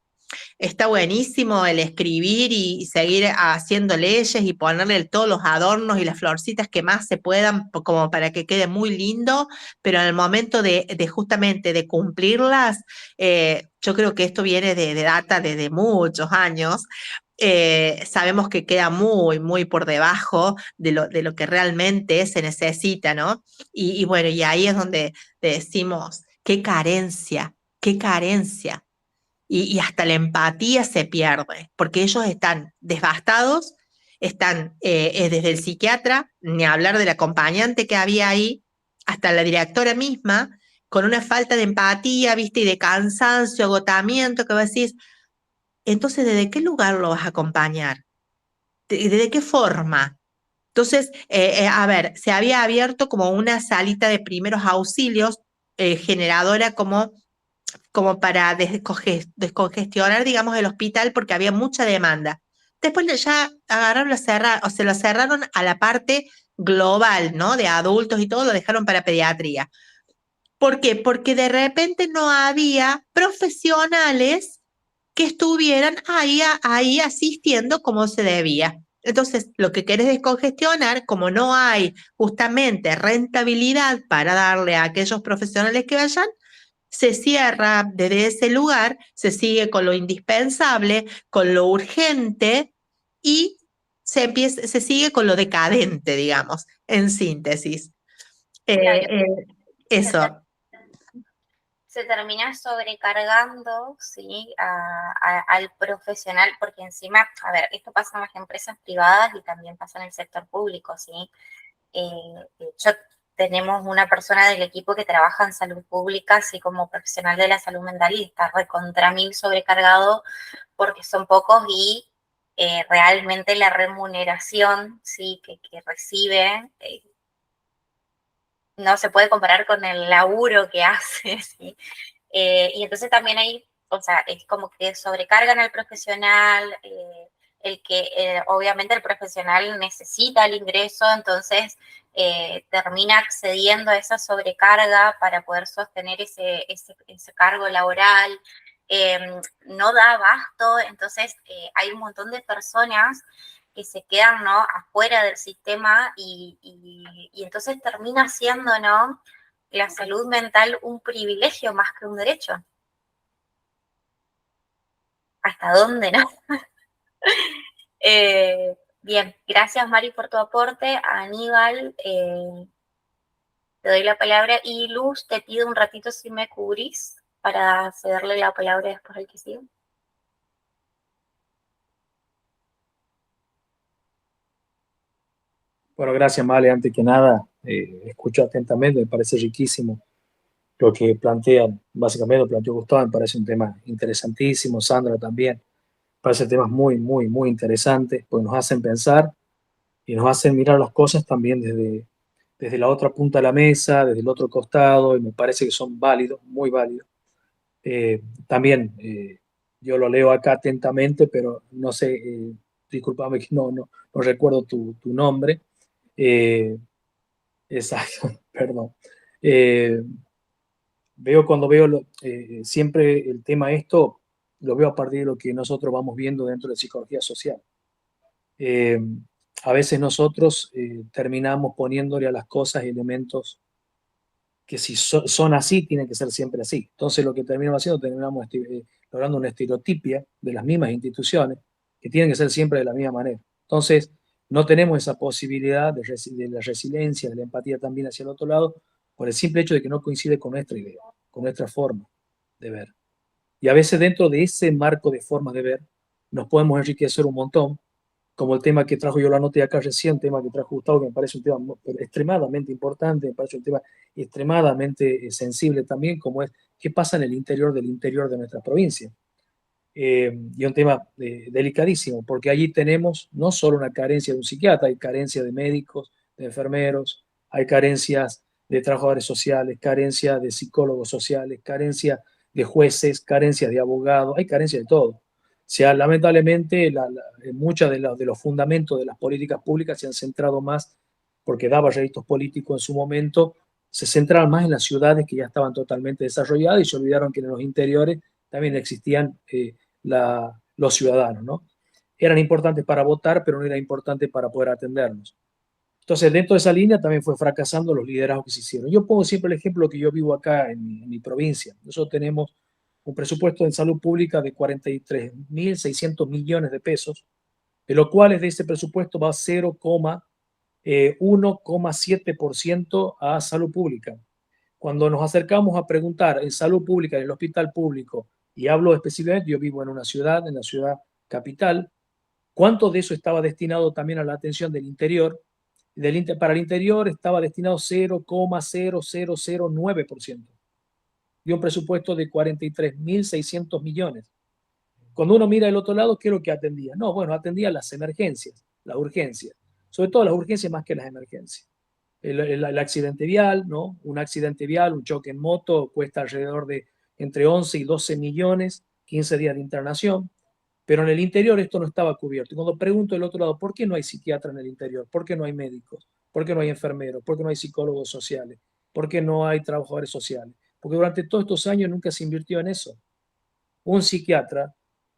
F: está buenísimo el escribir y seguir haciendo leyes y ponerle todos los adornos y las florcitas que más se puedan como para que quede muy lindo, pero en el momento de justamente de cumplirlas, yo creo que esto viene de data desde muchos años. Sabemos que queda muy, muy por debajo de lo que realmente se necesita, ¿no? Y bueno, y ahí es donde decimos, qué carencia, qué carencia. Y hasta la empatía se pierde, porque ellos están devastados, están desde el psiquiatra, ni hablar del acompañante que había ahí, hasta la directora misma, con una falta de empatía, ¿viste? Y de cansancio, agotamiento, que vos decís, entonces, ¿desde qué lugar lo vas a acompañar? ¿Desde qué forma? Entonces, a ver, se había abierto como una salita de primeros auxilios generadora como para descongestionar, digamos, el hospital porque había mucha demanda. Después ya agarraron, o se lo cerraron a la parte global, ¿no? De adultos y todo, lo dejaron para pediatría. ¿Por qué? Porque de repente no había profesionales que estuvieran ahí asistiendo como se debía. Entonces, lo que querés descongestionar, como no hay justamente rentabilidad para darle a aquellos profesionales que vayan, se cierra desde ese lugar, se sigue con lo indispensable, con lo urgente y se sigue con lo decadente, digamos, en síntesis.
A: Claro, se,
F: Eso.
A: ter- se termina sobrecargando, ¿sí? Al profesional, porque encima, a ver, esto pasa en las empresas privadas y también pasa en el sector público, ¿sí? De hecho, tenemos una persona del equipo que trabaja en salud pública, así como profesional de la salud mental, y está recontra mil sobrecargado porque son pocos y realmente la remuneración, ¿sí? que recibe no se puede comparar con el laburo que hace, ¿sí? Y entonces también hay, o sea, es como que sobrecargan al profesional, el que obviamente el profesional necesita el ingreso, entonces termina accediendo a esa sobrecarga para poder sostener ese cargo laboral, no da abasto, entonces hay un montón de personas que se quedan, ¿no?, afuera del sistema y entonces termina siendo, ¿no?, la salud mental un privilegio más que un derecho. ¿Hasta dónde, no? Bien, gracias Mari por tu aporte. A Aníbal, te doy la palabra y Luz, te pido un ratito si me cubrís para cederle la palabra después al que sigue.
D: Bueno, gracias, Male. Antes que nada, escucho atentamente, me parece riquísimo lo que plantean. Básicamente lo planteó Gustavo, me parece un tema interesantísimo. Sandra también. Me parece temas muy, muy, muy interesantes, porque nos hacen pensar y nos hacen mirar las cosas también desde la otra punta de la mesa, desde el otro costado, y me parece que son válidos, muy válidos. También yo lo leo acá atentamente, pero no sé, discúlpame que no recuerdo tu nombre. Eh, exacto, perdón. Eh, cuando veo siempre el tema esto, lo veo a partir de lo que nosotros vamos viendo dentro de psicología social. Eh, a veces nosotros terminamos poniéndole a las cosas elementos que si son así, tienen que ser siempre así. Entonces lo que terminamos haciendo, terminamos logrando una estereotipia de las mismas instituciones que tienen que ser siempre de la misma manera. Entonces no tenemos esa posibilidad de la resiliencia, de la empatía también hacia el otro lado, por el simple hecho de que no coincide con nuestra idea, con nuestra forma de ver. Y a veces dentro de ese marco de formas de ver, nos podemos enriquecer un montón, como el tema que trajo, yo lo anoté acá recién, el tema que trajo Gustavo, que me parece un tema extremadamente importante, me parece un tema extremadamente sensible también, como es qué pasa en el interior de nuestra provincia. Y un tema delicadísimo, porque allí tenemos no solo una carencia de un psiquiatra, hay carencia de médicos, de enfermeros, hay carencias de trabajadores sociales, carencia de psicólogos sociales, carencia de jueces, carencia de abogados, hay carencia de todo. O sea, lamentablemente, muchos de los fundamentos de las políticas públicas se han centrado más, porque daba réditos políticos en su momento, se centraron más en las ciudades que ya estaban totalmente desarrolladas y se olvidaron que en los interiores también existían los ciudadanos, ¿no? Eran importantes para votar, pero no era importante para poder atendernos. Entonces, dentro de esa línea también fue fracasando los liderazgos que se hicieron. Yo pongo siempre el ejemplo que yo vivo acá en mi provincia. Nosotros tenemos un presupuesto en salud pública de 43.600 millones de pesos, de lo cual de ese presupuesto va 0,1,7% a salud pública. Cuando nos acercamos a preguntar en salud pública, en el hospital público, y hablo específicamente, yo vivo en una ciudad, en la ciudad capital, ¿cuánto de eso estaba destinado también a la atención del interior? Para el interior estaba destinado 0,0009% de un presupuesto de 43.600 millones. Cuando uno mira el otro lado, ¿qué es lo que atendía? No, bueno, atendía las emergencias, las urgencias, sobre todo las urgencias más que las emergencias. El accidente vial, ¿no? Un accidente vial, un choque en moto, cuesta alrededor de entre 11 y 12 millones, 15 días de internación, pero en el interior esto no estaba cubierto. Y cuando pregunto del otro lado, ¿por qué no hay psiquiatra en el interior? ¿Por qué no hay médicos? ¿Por qué no hay enfermeros? ¿Por qué no hay psicólogos sociales? ¿Por qué no hay trabajadores sociales? Porque durante todos estos años nunca se invirtió en eso. Un psiquiatra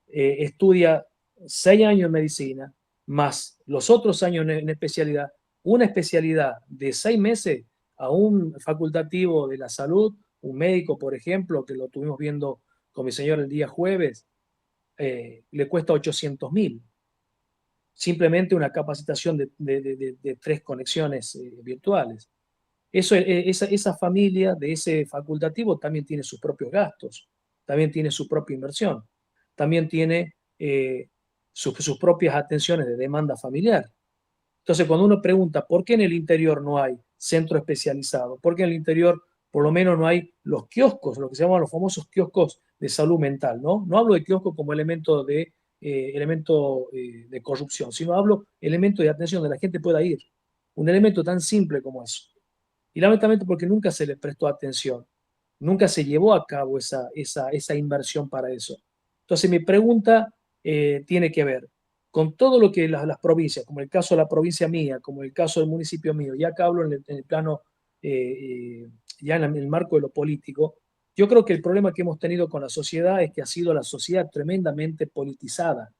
D: estudia 6 años en medicina, más los otros años en especialidad, una especialidad de 6 meses a un facultativo de la salud, un médico, por ejemplo, que lo estuvimos viendo con mi señor el día jueves, le cuesta 800.000. Simplemente una capacitación de 3 conexiones virtuales. Esa familia de ese facultativo también tiene sus propios gastos, también tiene su propia inversión, también tiene sus propias atenciones de demanda familiar. Entonces, cuando uno pregunta por qué en el interior no hay centro especializado, por qué en el interior por lo menos no hay los kioscos, lo que se llaman los famosos kioscos de salud mental, ¿no? No hablo de kioscos como elemento de corrupción, sino hablo elemento de atención donde la gente pueda ir. Un elemento tan simple como eso. Y lamentablemente porque nunca se le prestó atención, nunca se llevó a cabo esa inversión para eso. Entonces mi pregunta tiene que ver con todo lo que las provincias, como el caso de la provincia mía, como el caso del municipio mío, ya que hablo en el plano, ya en el marco de lo político, yo creo que el problema que hemos tenido con la sociedad es que ha sido la sociedad tremendamente politizada.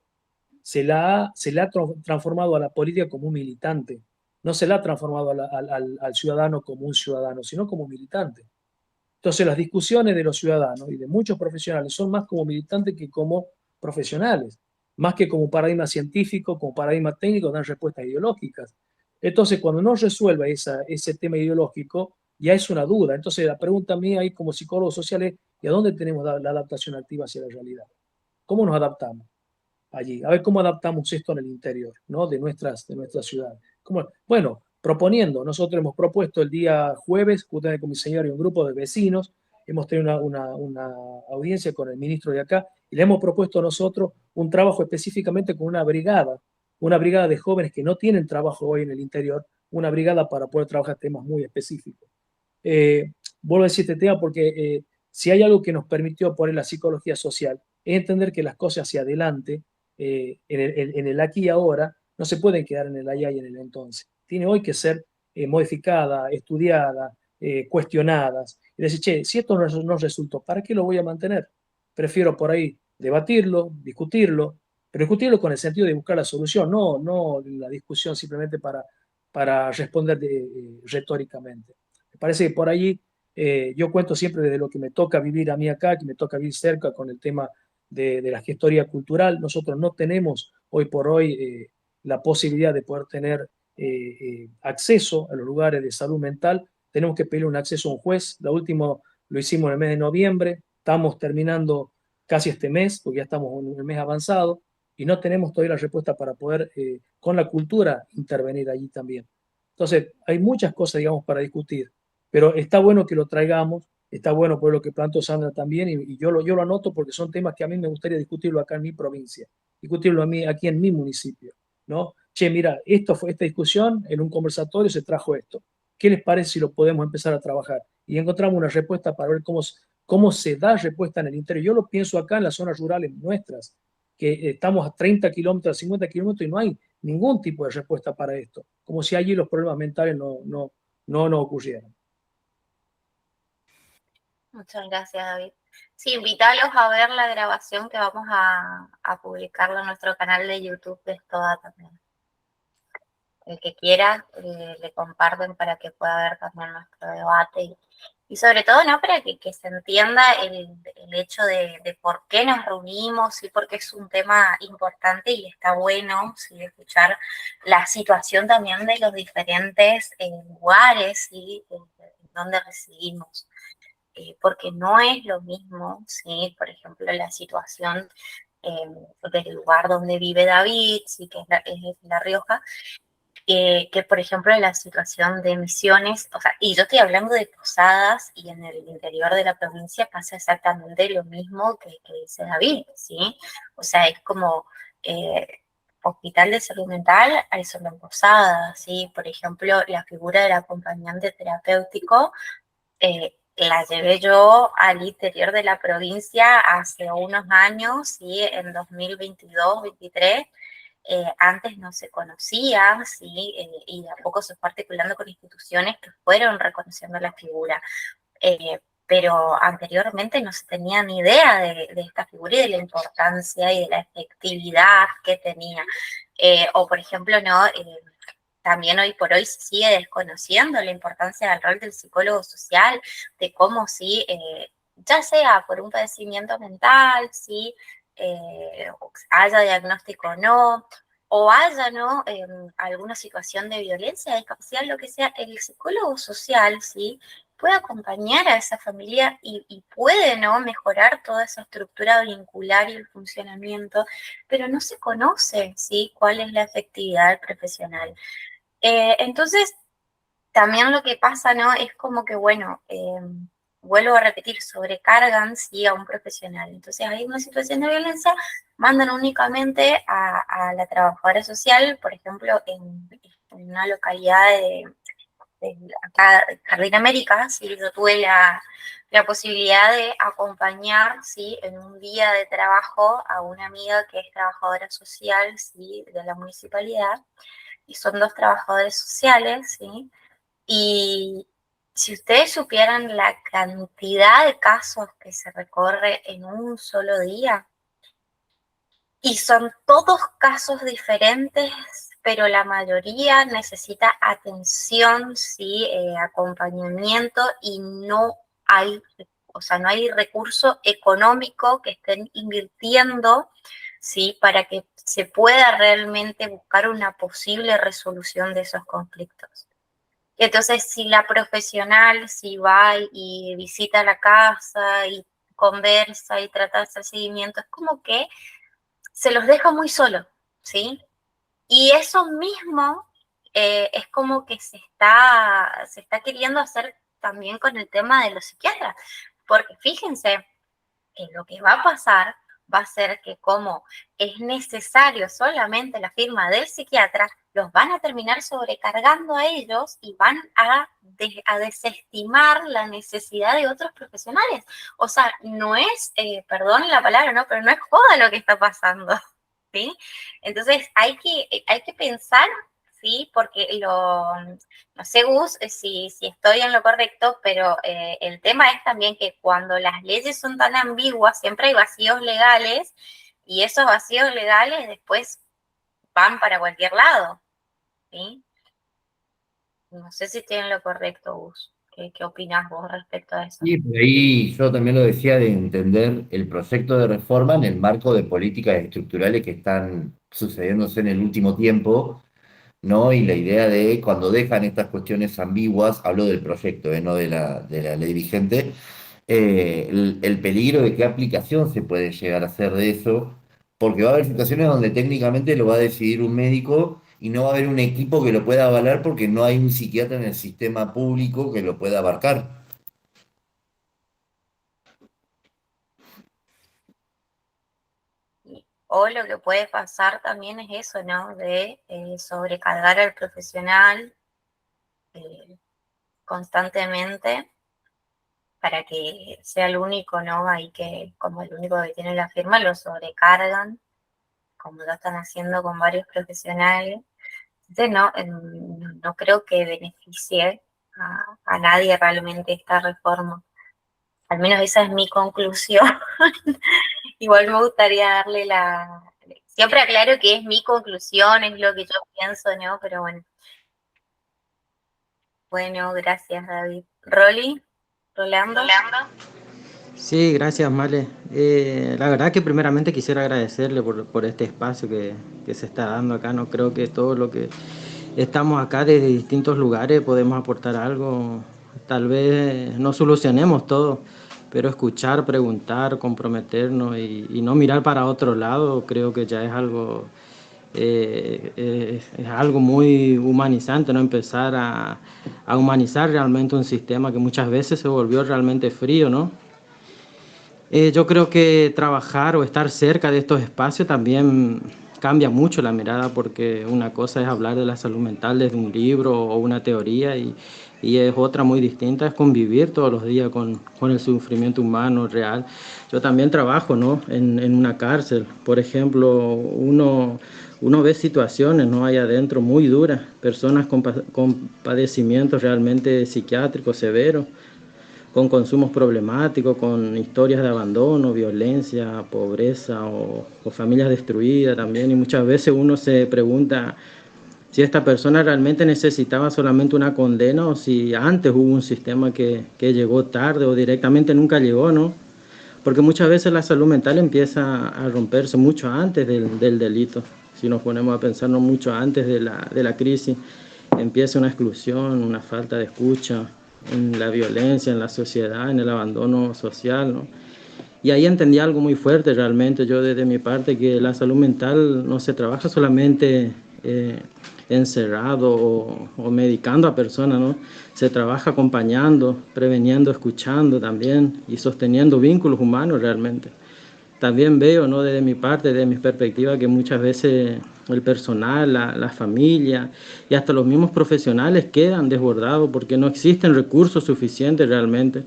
D: Se la ha transformado a la política como un militante, no se la ha transformado al ciudadano como un ciudadano, sino como militante. Entonces las discusiones de los ciudadanos y de muchos profesionales son más como militantes que como profesionales, más que como paradigma científico, como paradigma técnico, dan respuestas ideológicas. Entonces cuando no resuelva ese tema ideológico, ya es una duda. Entonces la pregunta mía ahí como psicólogo social es, ¿y a dónde tenemos la adaptación activa hacia la realidad? ¿Cómo nos adaptamos allí? A ver cómo adaptamos esto en el interior, ¿no? de nuestras ciudades. Bueno, proponiendo, nosotros hemos propuesto el día jueves, justamente con mi señor y un grupo de vecinos, hemos tenido una audiencia con el ministro de acá, y le hemos propuesto nosotros un trabajo específicamente con una brigada de jóvenes que no tienen trabajo hoy en el interior, una brigada para poder trabajar temas muy específicos. Vuelvo a decir este tema porque si hay algo que nos permitió poner la psicología social, es entender que las cosas hacia adelante, en el aquí y ahora, no se pueden quedar en el allá y en el entonces. Tiene hoy que ser modificada, estudiada, cuestionadas. Y decir, che, si esto no resultó, ¿para qué lo voy a mantener? Prefiero por ahí debatirlo, discutirlo, pero discutirlo con el sentido de buscar la solución, no la discusión simplemente para responder retóricamente. Me parece que por ahí yo cuento siempre desde lo que me toca vivir a mí acá, que me toca vivir cerca con el tema de la gestoría cultural. Nosotros no tenemos hoy por hoy la posibilidad de poder tener acceso a los lugares de salud mental. Tenemos que pedir un acceso a un juez. Lo último lo hicimos en el mes de noviembre. Estamos terminando casi este mes, porque ya estamos en el mes avanzado, y no tenemos todavía la respuesta para poder, con la cultura, intervenir allí también. Entonces, hay muchas cosas, digamos, para discutir, pero está bueno que lo traigamos, está bueno por lo que plantó Sandra también, y yo lo anoto porque son temas que a mí me gustaría discutirlo acá en mi provincia, discutirlo aquí en mi municipio, ¿no? Che, mira, esta discusión en un conversatorio se trajo esto. ¿Qué les parece si lo podemos empezar a trabajar? Y encontramos una respuesta para ver cómo se da respuesta en el interior. Yo lo pienso acá en las zonas rurales nuestras, que estamos a 30 kilómetros, a 50 kilómetros y no hay ningún tipo de respuesta para esto, como si allí los problemas mentales no ocurrieran.
A: Muchas gracias, David. Sí, invítalos a ver la grabación que vamos a publicarlo en nuestro canal de YouTube de Estoa también. El que quiera, le comparten para que pueda ver también nuestro debate y sobre todo, ¿no? Para que se entienda el hecho de por qué nos reunimos y por qué es un tema importante y está bueno, ¿sí? Escuchar la situación también de los diferentes lugares, ¿sí? Donde residimos. Porque no es lo mismo, ¿sí? Por ejemplo, la situación del lugar donde vive David, ¿sí? Que es La Rioja, que por ejemplo en la situación de Misiones, o sea, y yo estoy hablando de Posadas y en el interior de la provincia pasa exactamente lo mismo que dice David, ¿sí? O sea, es como hospital de salud mental, hay solo en Posadas, ¿sí? Por ejemplo, la figura del acompañante terapéutico la llevé yo al interior de la provincia hace unos años, ¿sí? En 2022-23, antes no se conocía, ¿sí? Y de a poco se fue articulando con instituciones que fueron reconociendo la figura. Pero anteriormente no se tenía ni idea de esta figura y de la importancia y de la efectividad que tenía. O por ejemplo, ¿no? También hoy por hoy se sigue desconociendo la importancia del rol del psicólogo social, de cómo sí, ya sea por un padecimiento mental, sí, haya diagnóstico o no, o haya ¿no? Alguna situación de violencia, de discapacidad, lo que sea, el psicólogo social, sí, puede acompañar a esa familia y puede ¿no? mejorar toda esa estructura vincular y el funcionamiento, pero no se conoce ¿sí? cuál es la efectividad del profesional. Entonces, también lo que pasa, ¿no? Es como que, bueno, vuelvo a repetir, sobrecargan, sí, a un profesional. Entonces, hay una situación de violencia, mandan únicamente a la trabajadora social, por ejemplo, en una localidad de acá, Jardín América, sí, yo tuve la posibilidad de acompañar, sí, en un día de trabajo a una amiga que es trabajadora social, sí, de la municipalidad, y son 2 trabajadores sociales, ¿sí? Y si ustedes supieran la cantidad de casos que se recorre en un solo día, y son todos casos diferentes, pero la mayoría necesita atención, ¿sí? Acompañamiento y no hay, o sea, no hay recurso económico que estén invirtiendo, ¿sí? Para que se pueda realmente buscar una posible resolución de esos conflictos. Y entonces, si la profesional, si va y visita la casa y conversa y trata de hacer seguimiento, es como que se los deja muy solos, ¿sí? Y eso mismo es como que se está queriendo hacer también con el tema de los psiquiatras, porque fíjense que lo que va a pasar va a ser que como es necesario solamente la firma del psiquiatra, los van a terminar sobrecargando a ellos y van a desestimar la necesidad de otros profesionales. O sea, no es, perdón la palabra, ¿no? Pero no es joda lo que está pasando, ¿sí? Entonces hay que pensar, ¿sí? Porque no sé, Gus, si estoy en lo correcto, pero el tema es también que cuando las leyes son tan ambiguas, siempre hay vacíos legales y esos vacíos legales después van para cualquier lado, ¿sí? No sé si estoy en lo correcto, Gus. ¿Qué opinas vos respecto a eso?
B: Y por ahí yo también lo decía de entender el proyecto de reforma en el marco de políticas estructurales que están sucediéndose en el último tiempo, ¿no? Y la idea de cuando dejan estas cuestiones ambiguas, hablo del proyecto, no de la ley vigente, el peligro de qué aplicación se puede llegar a hacer de eso, porque va a haber situaciones donde técnicamente lo va a decidir un médico y no va a haber un equipo que lo pueda avalar porque no hay un psiquiatra en el sistema público que lo pueda abarcar.
A: O lo que puede pasar también es eso, ¿no? De sobrecargar al profesional constantemente para que sea el único, ¿no? Ahí que, como el único que tiene la firma, lo sobrecargan, como lo están haciendo con varios profesionales. Entonces, no creo que beneficie a nadie realmente esta reforma. Al menos esa es mi conclusión. Igual me gustaría darle Siempre aclaro que es mi conclusión, es lo que yo pienso, ¿no? Pero bueno. Bueno, gracias, David. Rolando.
E: Sí, gracias, Male. La verdad que primeramente quisiera agradecerle por este espacio que se está dando acá. No creo que todo lo que estamos acá desde distintos lugares podemos aportar algo. Tal vez no solucionemos todo, pero escuchar, preguntar, comprometernos y no mirar para otro lado, creo que ya es algo, es algo muy humanizante, ¿no? Empezar a humanizar realmente un sistema que muchas veces se volvió realmente frío, ¿no? Yo creo que trabajar o estar cerca de estos espacios también cambia mucho la mirada, porque una cosa es hablar de la salud mental desde un libro o una teoría y es otra muy distinta, es convivir todos los días con el sufrimiento humano real. Yo también trabajo, ¿no?, en una cárcel. Por ejemplo, uno ve situaciones, ¿no?, ahí adentro muy duras, personas con padecimientos realmente psiquiátricos severos, con consumos problemáticos, con historias de abandono, violencia, pobreza o familias destruidas también. Y muchas veces uno se pregunta si esta persona realmente necesitaba solamente una condena o si antes hubo un sistema que llegó tarde o directamente nunca llegó, ¿no? Porque muchas veces la salud mental empieza a romperse mucho antes del delito. Si nos ponemos a pensarnos mucho antes de la crisis, empieza una exclusión, una falta de escucha, en la violencia, en la sociedad, en el abandono social, ¿no? Y ahí entendí algo muy fuerte realmente yo desde mi parte, que la salud mental no se trabaja solamente encerrado o medicando a personas, ¿no? Se trabaja acompañando, preveniendo, escuchando también y sosteniendo vínculos humanos realmente. También veo, ¿no?, desde mi parte, desde mi perspectiva, que muchas veces el personal, la familia y hasta los mismos profesionales quedan desbordados porque no existen recursos suficientes realmente.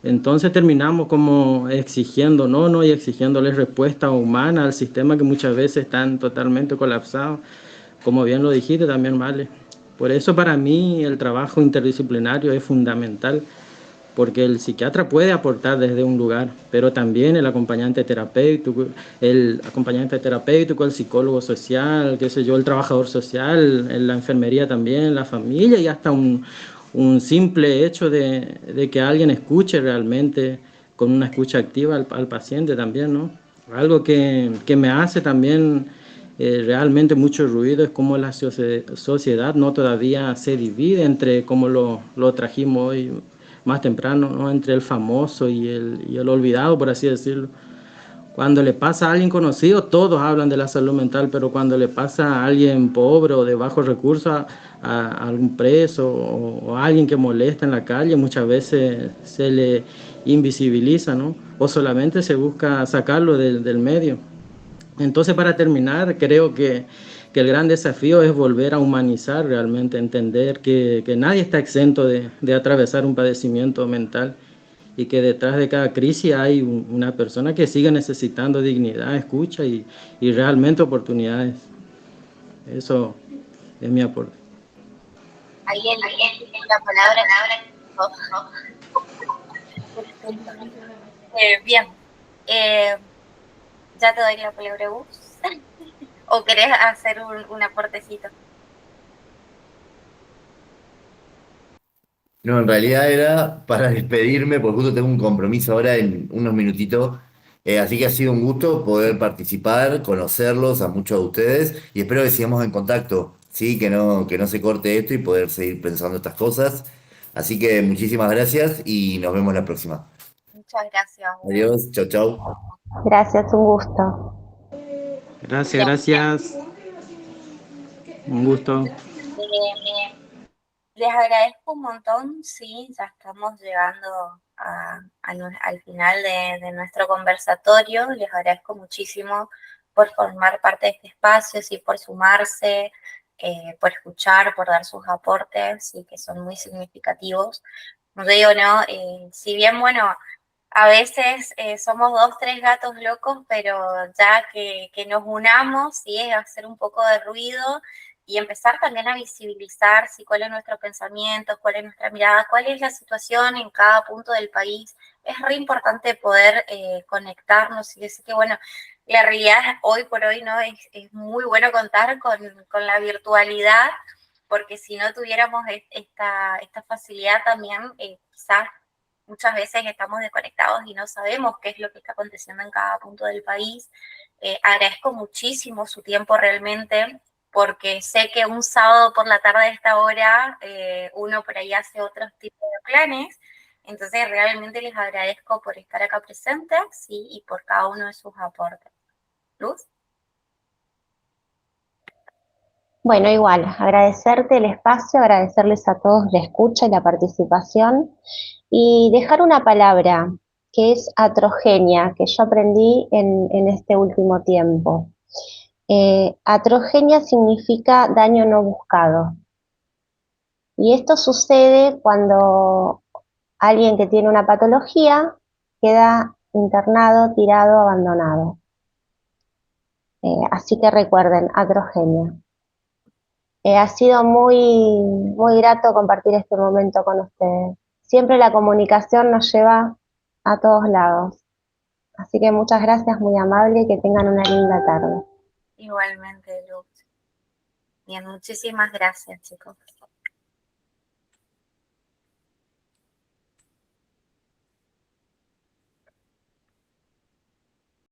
E: Entonces terminamos como exigiendo, ¿no? Y exigiéndoles respuesta humana al sistema que muchas veces están totalmente colapsados, como bien lo dijiste también, Vale. Por eso para mí el trabajo interdisciplinario es fundamental, porque el psiquiatra puede aportar desde un lugar, pero también el acompañante terapéutico, el psicólogo social, qué sé yo, el trabajador social, en la enfermería también, la familia y hasta un simple hecho de que alguien escuche realmente con una escucha activa al paciente también, ¿no? Algo que me hace también realmente mucho ruido es cómo la sociedad no todavía se divide entre, como lo trajimos hoy más temprano, ¿no?, entre el famoso y el olvidado, por así decirlo. Cuando le pasa a alguien conocido, todos hablan de la salud mental, pero cuando le pasa a alguien pobre o de bajos recursos, a algún preso o a alguien que molesta en la calle, muchas veces se le invisibiliza, ¿no? O solamente se busca sacarlo del medio. Entonces, para terminar, creo que el gran desafío es volver a humanizar realmente, entender que nadie está exento de atravesar un padecimiento mental y que detrás de cada crisis hay una persona que sigue necesitando dignidad, escucha y realmente oportunidades. Eso es mi aporte.
A: Alguien la palabra. Bien. Ya te doy la palabra, Gus. ¿O querés hacer un aportecito?
B: No, en realidad era para despedirme, porque justo tengo un compromiso ahora en unos minutitos. Así que ha sido un gusto poder participar, conocerlos a muchos de ustedes y espero que sigamos en contacto, ¿sí? Que no se corte esto y poder seguir pensando estas cosas. Así que muchísimas gracias y nos vemos la próxima.
A: Muchas gracias, Gus.
B: Adiós, chau, chau.
C: Gracias, un gusto.
E: Gracias. Un gusto.
A: Les agradezco un montón, sí, ya estamos llegando al final de nuestro conversatorio. Les agradezco muchísimo por formar parte de este espacio, sí, por sumarse, por escuchar, por dar sus aportes, sí, que son muy significativos. No digo, ¿no? Si bien, bueno, a veces somos 2, 3 gatos locos, pero ya que nos unamos, sí, es hacer un poco de ruido y empezar también a visibilizar si cuál es nuestro pensamiento, cuál es nuestra mirada, cuál es la situación en cada punto del país. Es re importante poder conectarnos y decir que, bueno, la realidad hoy por hoy no es muy bueno contar con la virtualidad, porque si no tuviéramos esta facilidad también, quizás muchas veces estamos desconectados y no sabemos qué es lo que está aconteciendo en cada punto del país. Agradezco muchísimo su tiempo realmente, porque sé que un sábado por la tarde a esta hora uno por ahí hace otros tipos de planes. Entonces realmente les agradezco por estar acá presentes, ¿sí? Y por cada uno de sus aportes. Luz.
C: Bueno, igual, agradecerte el espacio, agradecerles a todos la escucha y la participación y dejar una palabra que es atrogenia, que yo aprendí en este último tiempo. Atrogenia significa daño no buscado. Y esto sucede cuando alguien que tiene una patología queda internado, tirado, abandonado. Así que recuerden, atrogenia. Ha sido muy grato compartir este momento con ustedes. Siempre la comunicación nos lleva a todos lados. Así que muchas gracias, muy amable, y que tengan una linda tarde.
A: Igualmente, Luz. Bien, muchísimas gracias, chicos.